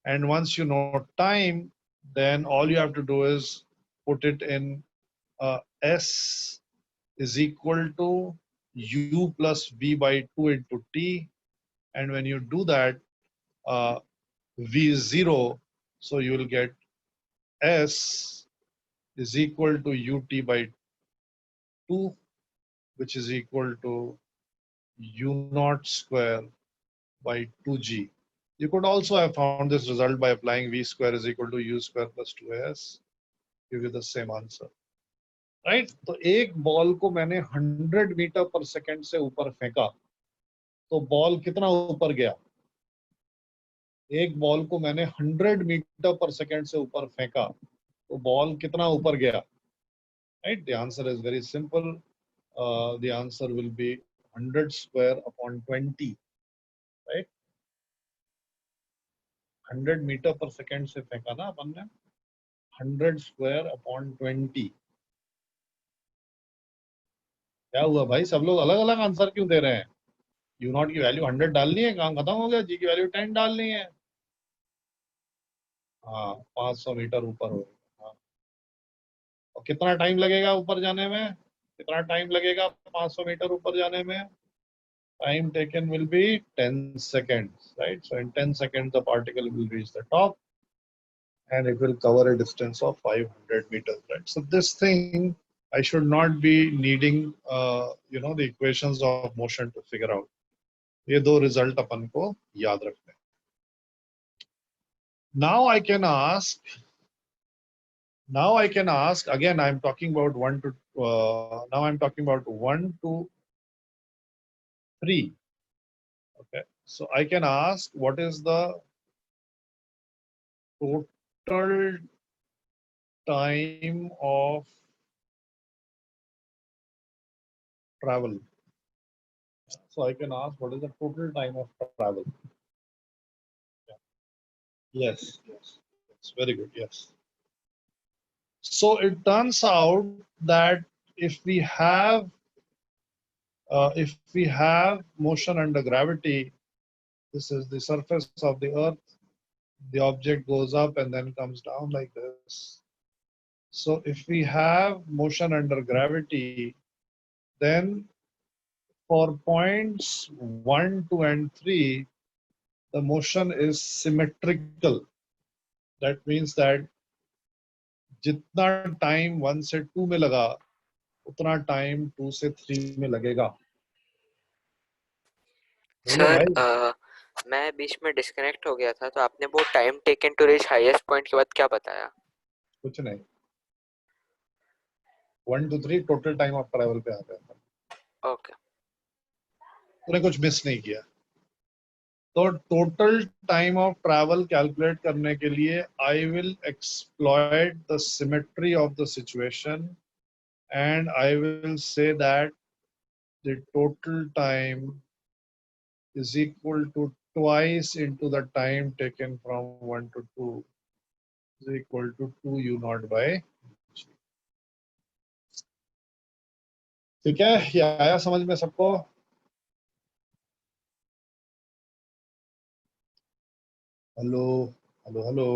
And once you know time, then all you have to do is put it in S is equal to U plus V by 2 into T. And when you do that, V is 0. So you will get S is equal to UT by 2, which is equal to U naught square by 2G. You could also have found this result by applying V square is equal to U square plus 2S. Give you the same answer. Right? तो एक ball को मैंने 100 metre पर second से ऊपर फेंका, तो ball कितना ऊपर गया? एक बॉल को मैंने 100 मीटर पर सेकंड से ऊपर फेंका, तो बॉल कितना ऊपर गया? Right? The answer is very simple. The answer will be 100 square upon 20. Right? 100 metre पर सेकंड से फेंका ना अपन ने, 100 स्क्वायर अपॉन 20. क्या हुआ भाई, सब लोग अलग अलग आंसर क्यों दे रहे हैं? यू नॉट की वैल्यू 100 डालनी है, काम खत्म हो गया. जी की वैल्यू 10 डालनी है. हाँ, 500 मीटर ऊपर हो. हाँ. और कितना टाइम लगेगा ऊपर जाने में? कितना टाइम लगेगा 500 मीटर ऊपर जाने में? Time taken will be 10 seconds, right? So in 10 seconds, the particle will reach the top and it will cover a distance of 500 meters, right? So this thing, I should not be needing, the equations of motion to figure out. ये दो result अपन को याद रखने. Now I can ask, again, I'm talking about 1 to, now I'm talking about 1 to 3. Okay, so I can ask what is the total time of travel. So I can ask what is the total time of travel. Yes, it's very good. Yes. So it turns out that if we have motion under gravity, this is the surface of the earth. The object goes up and then comes down like this. So if we have motion under gravity, then for points 1, 2, and 3, the motion is symmetrical. That means that जितना time 1 से 2 में लगा, उतना time 2 से 3 में लगेगा. Sir, मैं बीच में डिस्कनेक्ट हो गया था, तो आपने वो time taken to reach highest point के बाद क्या बताया? कुछ नहीं, 1 to 3 total time of travel पे आ गया था, ओके। तूने कुछ मिस नहीं किया। तो total time of travel calculate करने के लिए I will exploit the symmetry of the situation and I will say that the total time is equal to twice into the time taken from 1 to 2 is equal to 2 u naught by g। ठीक है, ये आया समझ में सबको? Hello hello hello.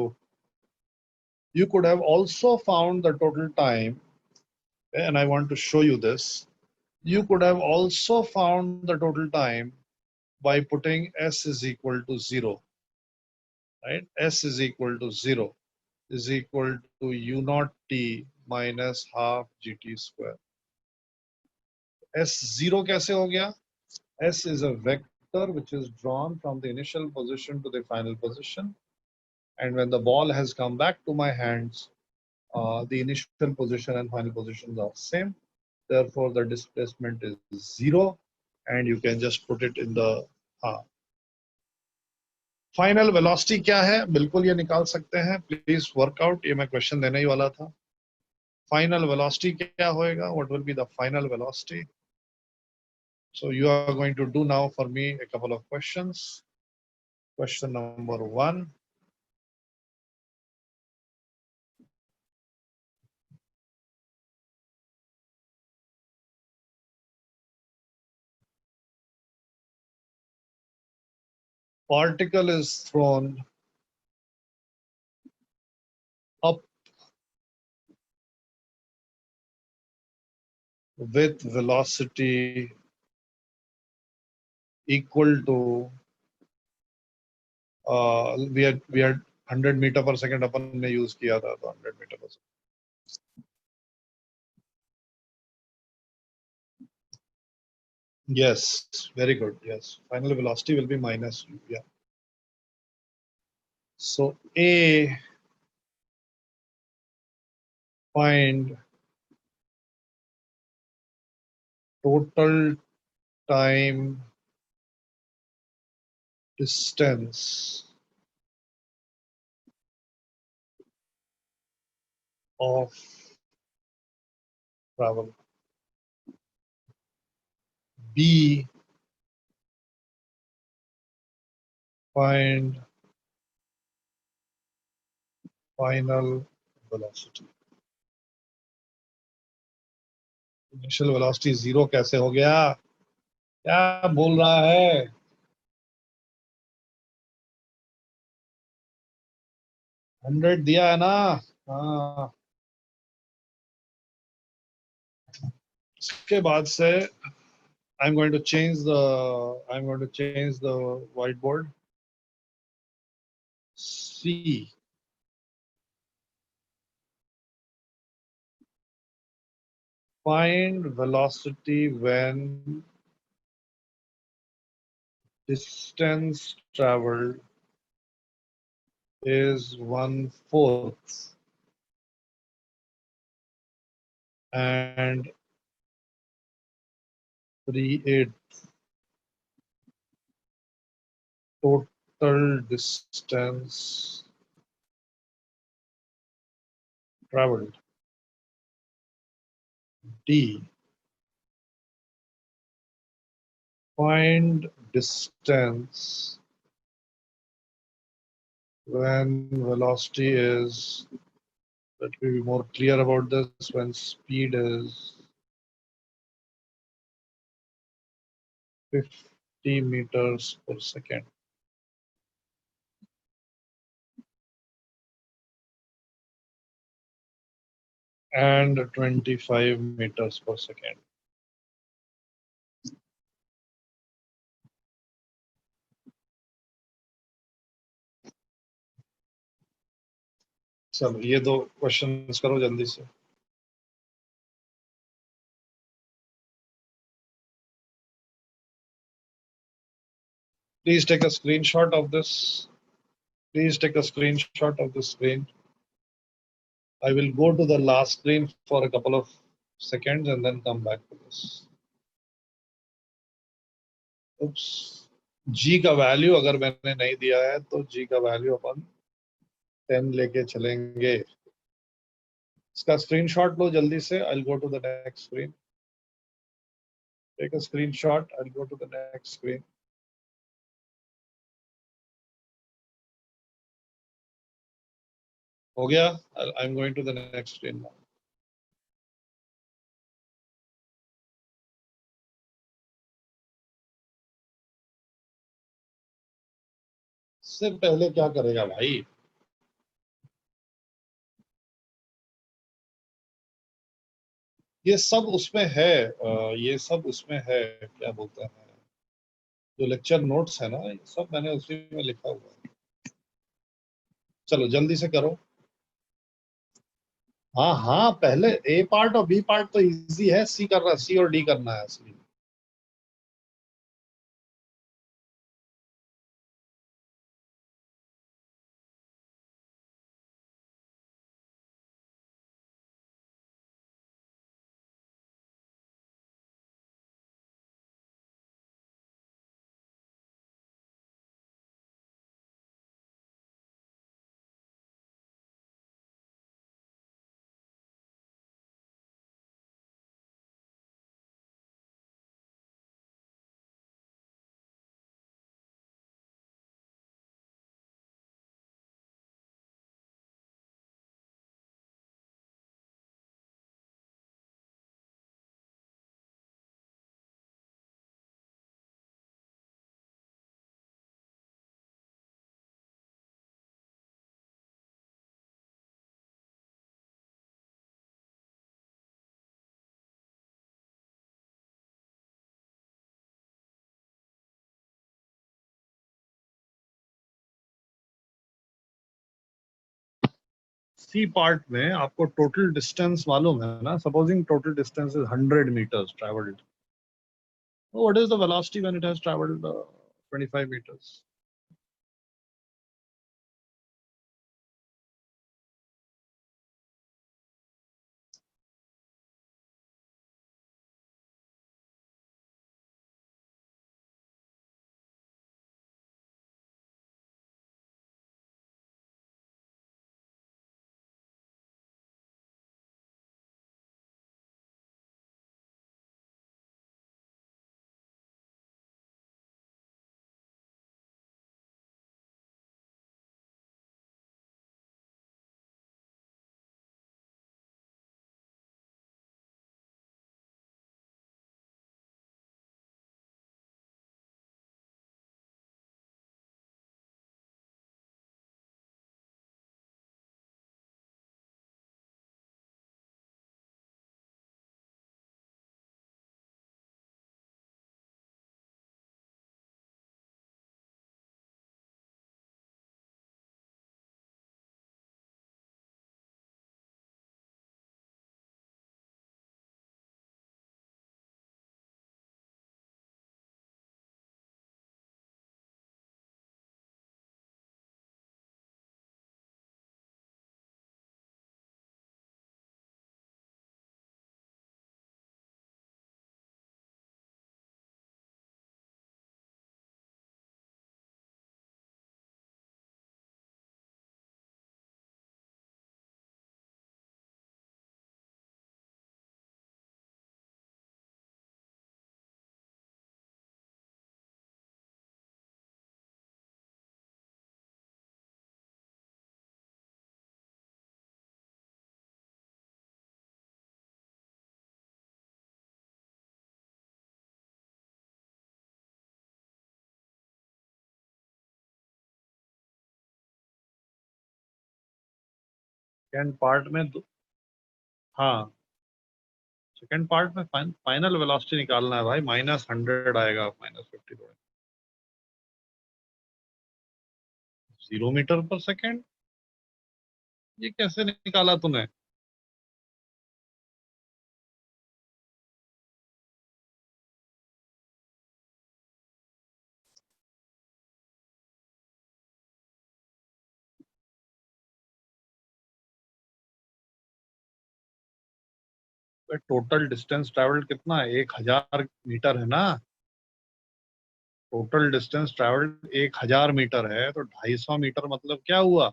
You could have also found the total time, and I want to show you this. You could have also found the total time by putting s is equal to 0, right? S is equal to 0 is equal to u naught t minus half gt square। S 0 कैसे हो गया? S is a vector which is drawn from the initial position to the final position, and when the ball has come back to my hands, the initial position and final positions are same. Therefore, the displacement is 0, and you can just put it in the final velocity क्या है, बिल्कुल ये निकाल सकते हैं। Please workout, ये मैं question देने ही वाला था। फाइनल वेलोसिटी क्या होएगा? What will be the final velocity? So you are going to do now for me a couple of questions. Question number 1. Particle is thrown up with velocity equal to we had 100 meter per second अपन ने use किया था, तो 100 meter per second। Yes, very good. Yes, final velocity will be minus u. Yeah. So A, find total time distance of travel. B, find final velocity। Initial velocity 0 कैसे हो गया? क्या बोल रहा है? हंड्रेड दिया है ना? हाँ। इसके बाद से I'm going to change the whiteboard. C, find velocity when distance traveled is 1/4 and 3/8 total distance traveled. D, find distance when velocity is, let me be more clear about this, when speed is 50 meters per second. And 25 meters per second. चलो ये दो questions करो जल्दी से। Please take a screenshot of this. Please take a screenshot of the screen. I will go to the last screen for a couple of seconds and then come back to this. Oops. G का value अगर मैंने नहीं दिया है तो G का value अपन 10 लेके चलेंगे. इसका स्क्रीनशॉट लो जल्दी से. I'll go to the next screen. Take a screenshot. I'll go to the next screen. हो गया? I'm going to the next screen now. इससे पहले क्या करेगा भाई? ये सब उसमें है. ये सब उसमें है. क्या बोलते हैं, जो लेक्चर नोट्स है ना, ये सब मैंने उसी में लिखा हुआ है. चलो जल्दी से करो. हाँ हाँ, पहले ए पार्ट और बी पार्ट तो इजी है. सी करना, सी और डी करना है असली. सी पार्ट में आपको टोटल डिस्टेंस मालूम है ना. Supposing total distance is 100 meters traveled. What is the velocity when it has traveled 25 meters? Second part में हाँ, सेकेंड पार्ट में फाइनल वेलोसिटी निकालना है भाई. -100 आएगा, -50 थोड़ा. 0 मीटर/सेकेंड. ये कैसे निकाला तूने? टोटल डिस्टेंस ट्रेवल्ड कितना है? 1000 मीटर है ना। टोटल डिस्टेंस ट्रेवल्ड 1000 मीटर है, तो 250 मीटर मतलब क्या हुआ?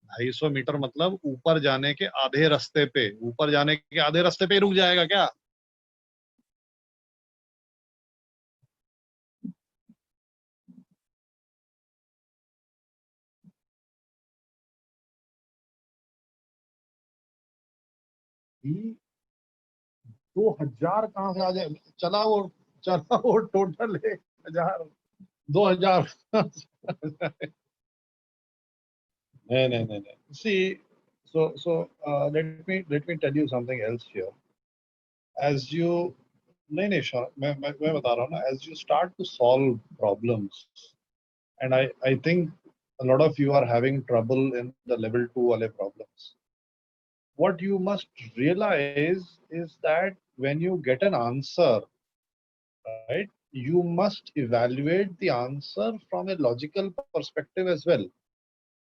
250 मीटर मतलब ऊपर जाने के आधे रास्ते पे, ऊपर जाने के आधे रास्ते पे रुक जाएगा क्या? ही 2000 कहाँ से आ जाए? चला वो चला वो टोटल 1000, 2000। नहीं नहीं नहीं नहीं, सी, so let me tell you something else here. As you, नहीं नहीं मैं बता रहा हूँ ना, as you start to solve problems, and I think a lot of you are having trouble in the level 2 wale problems. What you must realize is that when you get an answer, right, you must evaluate the answer from a logical perspective as well.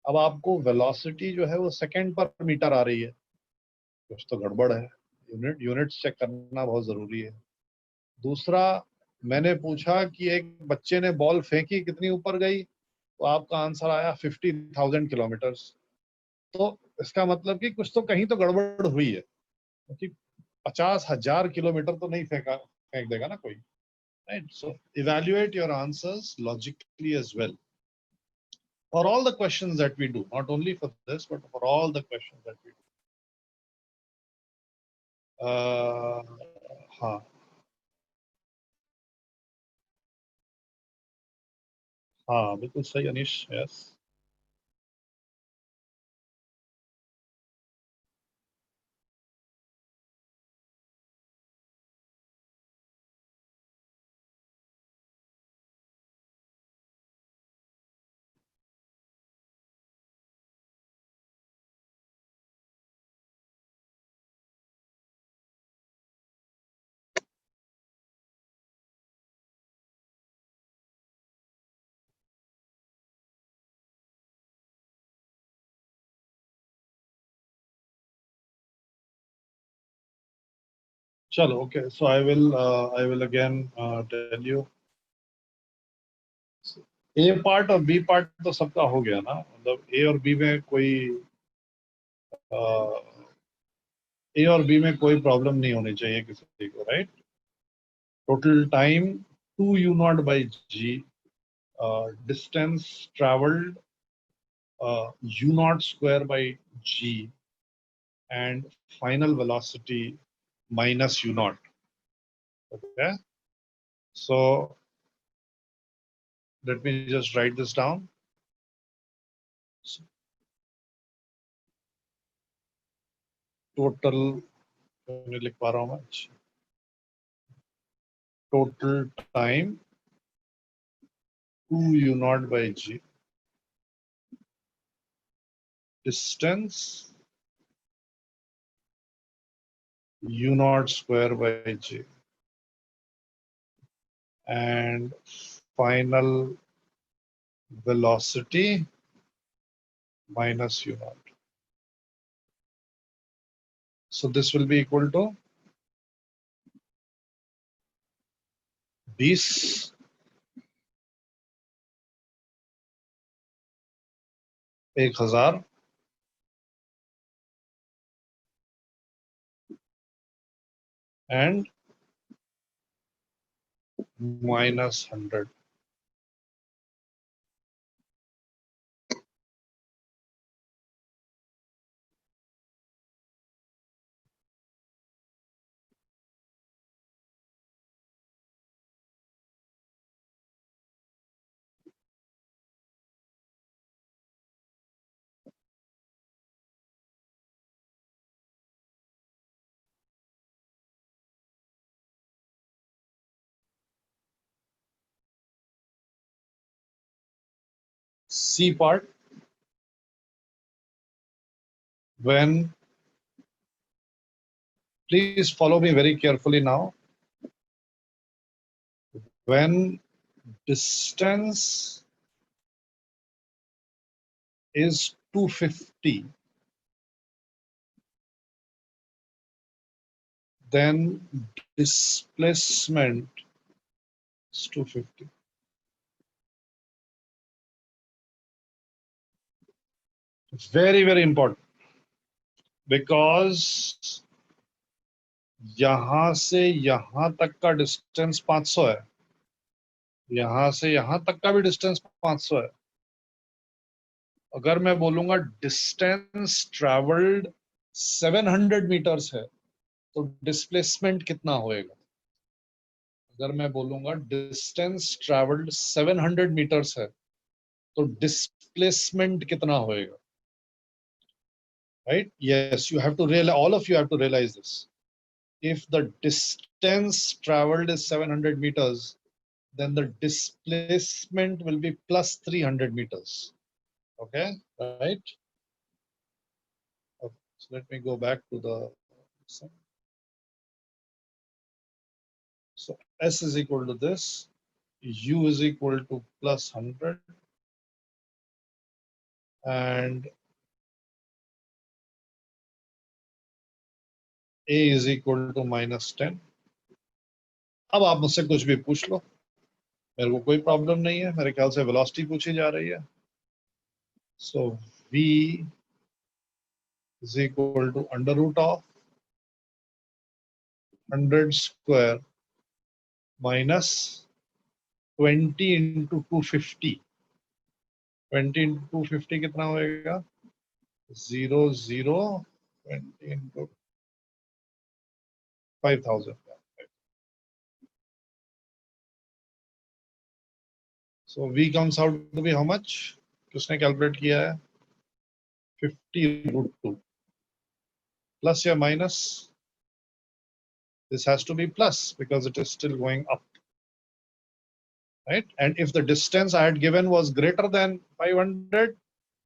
अब आपको velocity जो है वो second पर metre आ रही है, कुछ तो गड़बड़ है। यूनिट्स चेक करना बहुत जरूरी है। दूसरा, मैंने पूछा कि एक बच्चे ने बॉल फेंकी, कितनी ऊपर गई? तो आपका आंसर आया 50,000 किलोमीटर्स। तो इसका मतलब कि कुछ तो कहीं तो गड़बड़ हुई है, क्योंकि 50,000 किलोमीटर तो नहीं फेंक देगा ना कोई, right? So evaluate your answers logically as well for all the questions that we do, not only for this but for all the questions that we do. हाँ हाँ बिल्कुल सही अनीश, यस। चलो okay, so I will again tell you, A part और B part तो सबका हो गया ना, मतलब ए और बी में कोई ए और बी में कोई प्रॉब्लम नहीं होनी चाहिए किसी को, right? Total time 2u0 by g, distance travelled u0 square by g, and final velocity minus u0. Okay, so let me just write this down. Total लिख पा रहा हूँ मैं, total time 2u0 by g, distance u0 square by g, and final velocity minus u0. So this will be equal to 20 1000 and minus 100. C part, when, please follow me very carefully now, when distance is 250, then displacement is 250. Very, very important, because यहां से यहां तक का distance 500 है, यहां से यहां तक का भी डिस्टेंस 500 है। अगर मैं बोलूंगा डिस्टेंस ट्रेवल्ड 700 मीटर्स है, तो डिस्प्लेसमेंट कितना होएगा? अगर मैं बोलूंगा डिस्टेंस ट्रेवल्ड 700 मीटर्स है, तो डिस्प्लेसमेंट कितना होएगा? Right? Yes, you have to realize, all of you have to realize this. If the distance traveled is 700 meters, then the displacement will be plus 300 meters. Okay, right? Okay. So let me go back to the. So S is equal to this, U is equal to plus 100, and A is equal to minus 10. अब आप मुझसे कुछ भी पूछ लो, मेरे को कोई problem नहीं है। मेरे ख्याल से वेलोसिटी पूछी जा रही है। So V is equal to under root of 100 square minus 20 into 250. 20 into 250 कितना होएगा? 0, 0, 20 into 5000. So V comes out to be how much? किसने कैलकुलेट किया है? 50 root 2. Plus या minus? This has to be plus because it is still going up. Right? And if the distance I had given was greater than 500,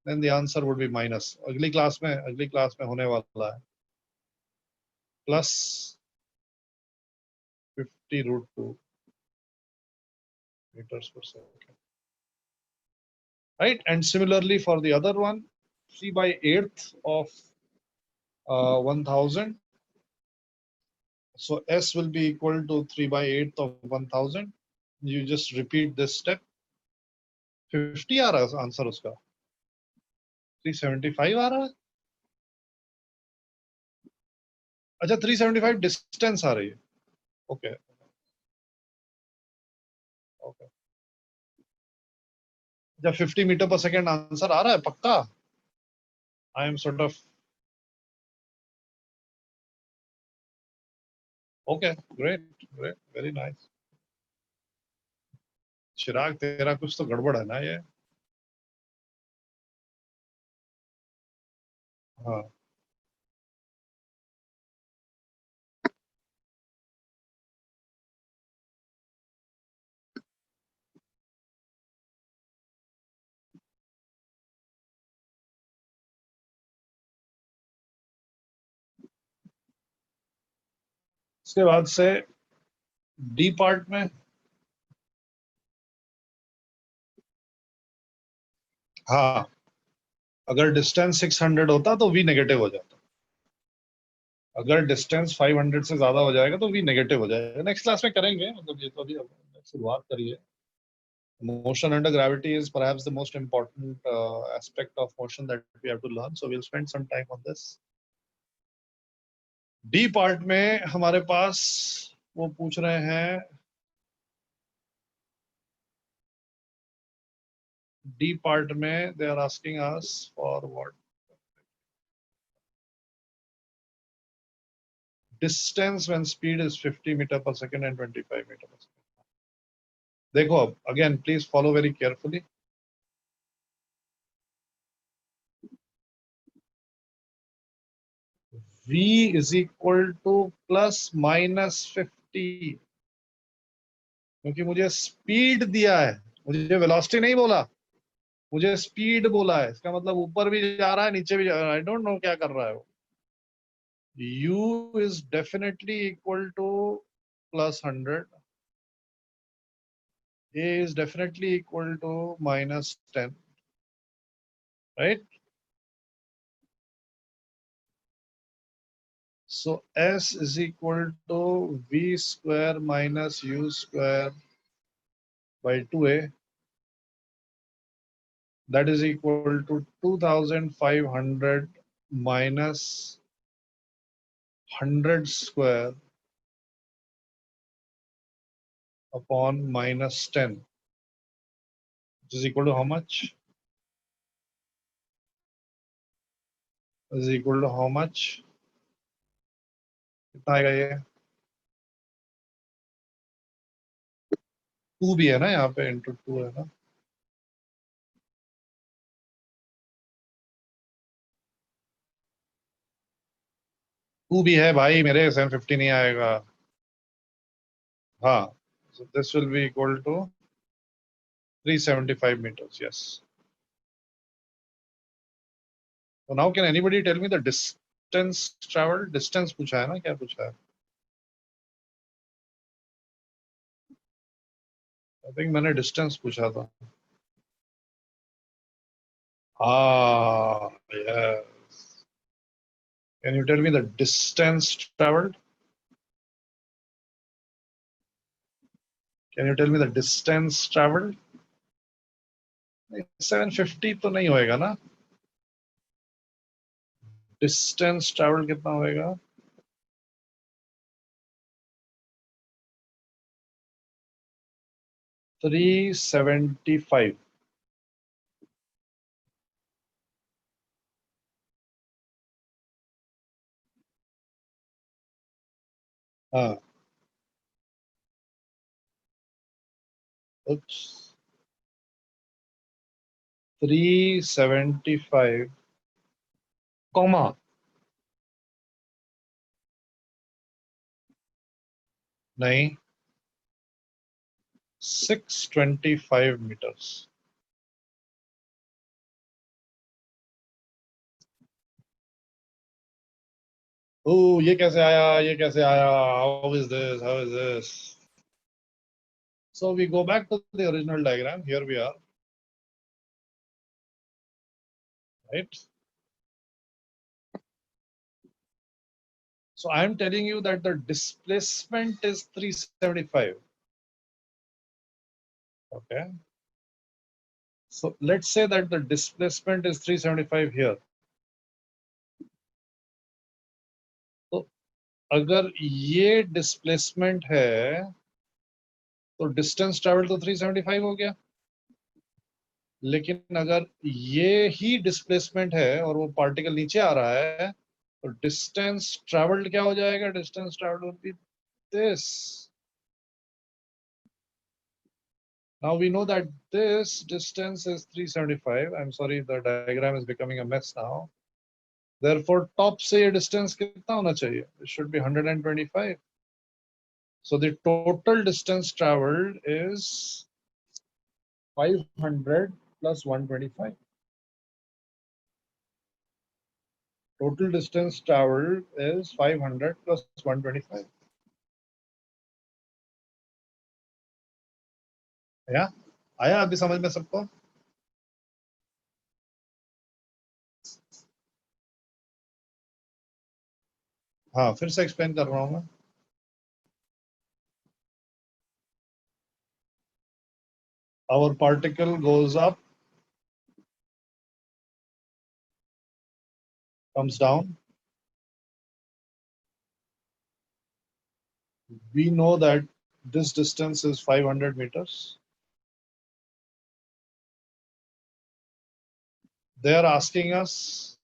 then the answer would be minus. अगली class में होने वाला है plus 50 root 2 meters per second. Right? And similarly for the other one, 3/8 of 1000. So S will be equal to 3/8 of 1000. You just repeat this step. 50 आ रहा है answer उसका, 375 आ रहा है। अच्छा 375 डिस्टेंस आ रही है। ओके ओके, जब 50 मीटर पर सेकेंड आंसर आ रहा है पक्का? I am sort of okay, great great, very nice. Chirag तेरा कुछ तो गड़बड़ है ना ये? हाँ इसके बाद से डी पार्ट में हाँ, अगर डिस्टेंस 600 होता तो वी नेगेटिव हो जाता। अगर डिस्टेंस 500 से ज्यादा हो जाएगा तो वी नेगेटिव हो जाएगा। नेक्स्ट क्लास में करेंगे, मतलब ये तो अभी शुरुआत करी है। Motion under gravity is perhaps the most important aspect of motion that we have to learn. So we'll spend some time on this. D part में हमारे पास वो पूछ रहे हैं, D part में they are asking us for what? Distance when speed is 50 meter per second and 25 meter per second. देखो अब again please follow very carefully. V is equal to plus minus 50, क्योंकि मुझे स्पीड दिया है, मुझे velocity नहीं बोला, मुझे स्पीड बोला है। इसका मतलब ऊपर भी जा रहा है नीचे भी जा रहा है। आई डोंट नो क्या कर रहा है वो। U is definitely equal to plus 100. A is definitely equal to minus 10. Right? So S is equal to V square minus U square by 2A. That is equal to 2500 minus 100 square upon minus 10, which is equal to how much? Is equal to how much? कितना आएगा ये? 2 भी है ना यहाँ पे, into 2 है ना? टू भी है भाई मेरे, 750 नहीं आएगा. हाँ, so this will be equal to 375 meters. Yes. So now can anybody tell me the distance traveled? Distance पूछा है ना, क्या पूछा है? I think मैंने distance पूछा था. Ah, yes. Can you tell me the distance traveled? Can you tell me the distance traveled? 750 तो नहीं होएगा ना? Distance traveled कितना होएगा? $375. हाँ. Oops. 375, comma. नहीं, 625 meters. Oh, ये कैसे आया? ये कैसे आया? How is this? How is this? So we go back to the original diagram. Here we are, right? So I am telling you that the displacement is 375. Okay. So let's say that the displacement is 375 here. तो अगर ये displacement है, तो distance travel तो 375 हो गया. लेकिन अगर ये ही डिस्प्लेसमेंट है और वो पार्टिकल नीचे आ रहा है, तो डिस्टेंस ट्रैवल्ड क्या हो जाएगा? Distance travelled would be this. Now we know that this distance is 375. I'm sorry, the diagram is becoming a mess now. Therefore, top से ये distance कितना होना चाहिए? It should be 125. So the total distance traveled is 500 plus 125. Total distance traveled is 500 plus 125. या आया अभी समझ में सबको? हाँ, फिर से एक्सप्लेन कर रहा हूँ मैं. Our particle goes up, comes down. We know that this distance is 500 meters. They are asking us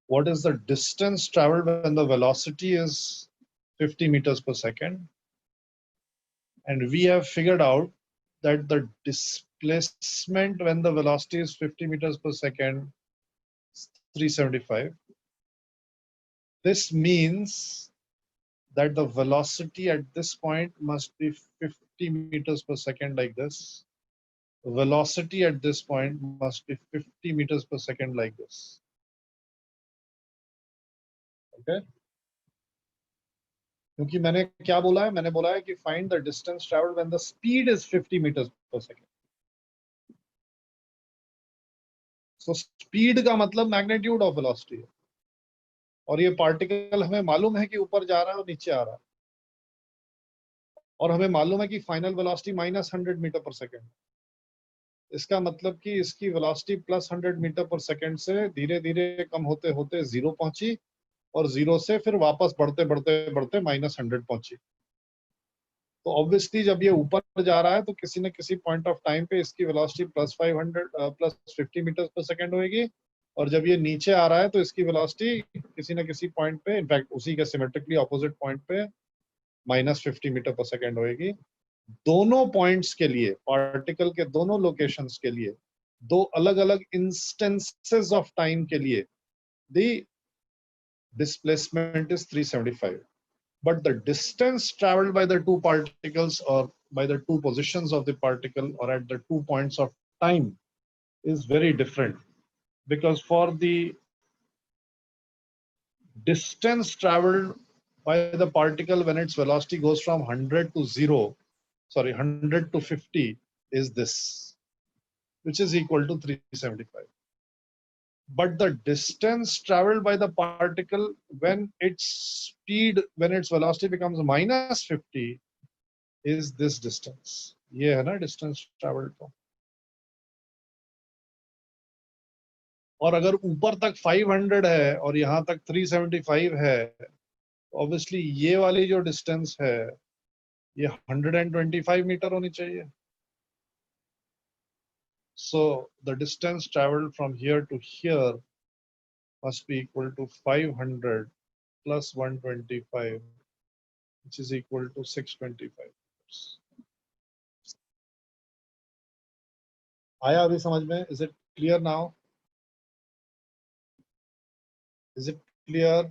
what is the distance traveled when the velocity is 50 meters per second. And we have figured out that the displacement when the velocity is 50 meters per second is 375. This means that the velocity at this point must be 50 meters per second like this. The velocity at this point must be 50 meters per second like this. Okay? क्योंकि मैंने क्या बोला है? मैंने बोला है कि find the distance traveled when the speed is 50 meters per second. So speed का मतलब magnitude of velocity है. और ये पार्टिकल हमें मालूम है कि ऊपर जा रहा है और नीचे आ रहा है, और हमें मालूम है कि फाइनल वेलोसिटी -100 मीटर पर सेकेंड। इसका मतलब कि इसकी वेलोसिटी +100 मीटर पर सेकेंड से धीरे धीरे कम होते होते 0 पहुंची, और 0 से फिर वापस बढ़ते बढ़ते बढ़ते -100 पहुंची। तो ऑब्वियसली जब ये ऊपर जा रहा है तो किसी न किसी पॉइंट ऑफ टाइम पे इसकी वेलोसिटी +50 मीटर पर सेकेंड होगी, और जब ये नीचे आ रहा है तो इसकी वेलोसिटी किसी न किसी पॉइंट पे, इनफैक्ट उसी के सिमेट्रिकली ऑपोजिट पॉइंट पे -50 मीटर पर सेकेंड होगी। दोनों पॉइंट्स के लिए, पार्टिकल के दोनों लोकेशंस के लिए, दो अलग अलग इंस्टेंसेस ऑफ टाइम के लिए the displacement is 375, but the distance traveled by the two particles or by the two positions of the particle or at the 2 points of time is very different, because for the distance traveled by the particle when its velocity goes from 100 to 0, sorry, 100 to 50 is this, which is equal to 375. But the distance traveled by the particle when its speed, when its velocity becomes -50 is this distance. ये है ना distance traveled तो। और अगर ऊपर तक 500 है और यहाँ तक 375 है, ऑब्वियसली ये वाली जो डिस्टेंस है ये 125 मीटर होनी चाहिए। So the distance traveled from here to here must be equal to 500 plus 125, which is equal to 625 meters. आया अभी समझ में? Is it clear now? Is it clear?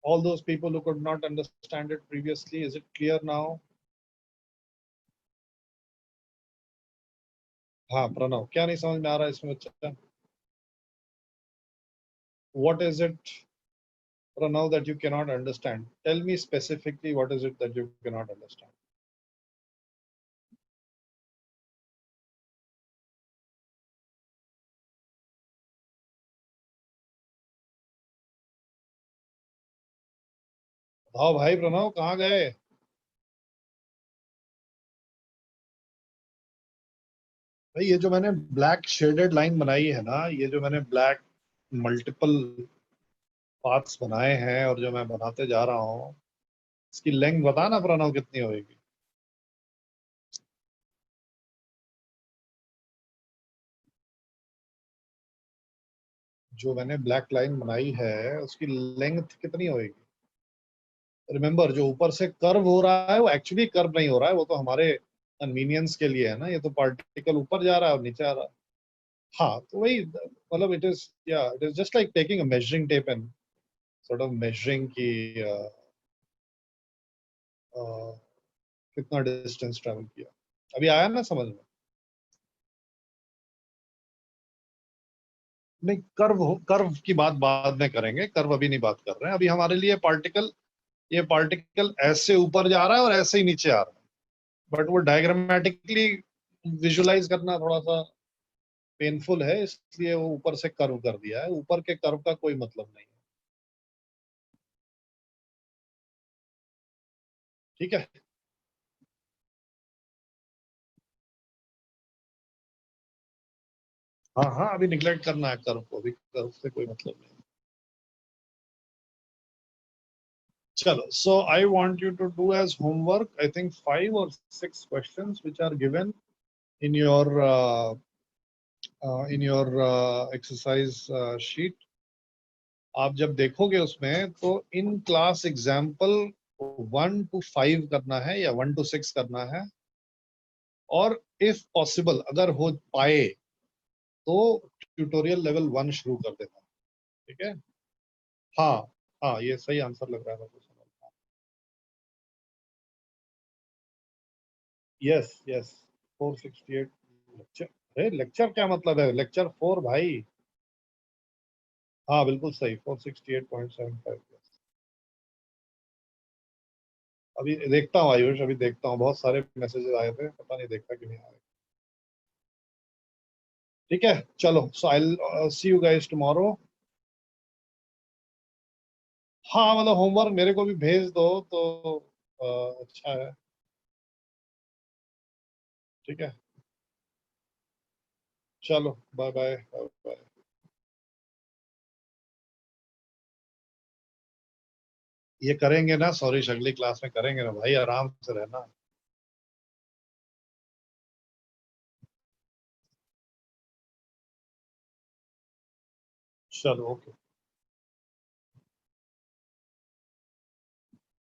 All those people who could not understand it previously, is it clear now? हाँ प्रणव, क्या नहीं समझ में आ रहा है इसमें बच्चा? What is it, Pranav, that you cannot understand? Tell me specifically what is it that you cannot understand. बताओ भाई प्रणव, कहाँ गए? भाई ये जो मैंने ब्लैक शेडेड लाइन बनाई है ना, ये जो मैंने ब्लैक मल्टीपल पाथ्स बनाए हैं और जो मैं बनाते जा रहा हूँ, इसकी लेंथ बता ना प्रणव कितनी होगी? जो मैंने ब्लैक लाइन बनाई है उसकी लेंथ कितनी होगी? रिमेंबर, जो ऊपर से कर्व हो रहा है वो एक्चुअली कर्व नहीं हो रहा है, वो तो हमारे कन्वीनियंस के लिए है ना। ये तो पार्टिकल ऊपर जा रहा है और नीचे आ रहा है। हाँ तो वही, मतलब इट इज, या it is just like taking a measuring tape and sort of measuring की कितना डिस्टेंस ट्रेवल किया। अभी आया ना समझ में? नहीं, कर्व की बात बाद में करेंगे, कर्व अभी नहीं बात कर रहे हैं। अभी हमारे लिए पार्टिकल, ये पार्टिकल ऐसे ऊपर जा रहा है और ऐसे ही नीचे आ रहा है, बट वो डायग्रामेटिकली विजुलाइज करना थोड़ा सा पेनफुल है, इसलिए वो ऊपर से कर्व कर दिया है। ऊपर के कर्व का कोई मतलब नहीं है, ठीक है? हाँ हाँ, अभी निगलेक्ट करना है कर्व को, अभी कर्व से कोई मतलब नहीं। चलो, so I want you to do as homework, I think 5 or 6 questions which are given in your exercise sheet. आप जब देखोगे उसमें तो इन क्लास एग्जाम्पल 1 to 5 करना है या 1 to 6 करना है, और इफ पॉसिबल अगर हो पाए तो ट्यूटोरियल लेवल 1 शुरू कर देना, ठीक है? हाँ हाँ, ये सही आंसर लग रहा है मेरे को। Yes yes, 468 lecture. अरे लेक्चर क्या मतलब है? लेक्चर 4 भाई। हाँ बिल्कुल सही, 468.75। अभी देखता हूँ आयुष, अभी देखता हूँ, बहुत सारे मैसेजेस आए थे, पता नहीं देखता कि नहीं आए। ठीक है चलो, so I will see you guys tomorrow. हाँ मतलब होमवर्क मेरे को भी भेज दो तो अच्छा है। ठीक है, चलो बाय बाय बाय बाय। ये करेंगे ना, सॉरी अगली क्लास में करेंगे ना भाई, आराम से रहना। चलो ओके।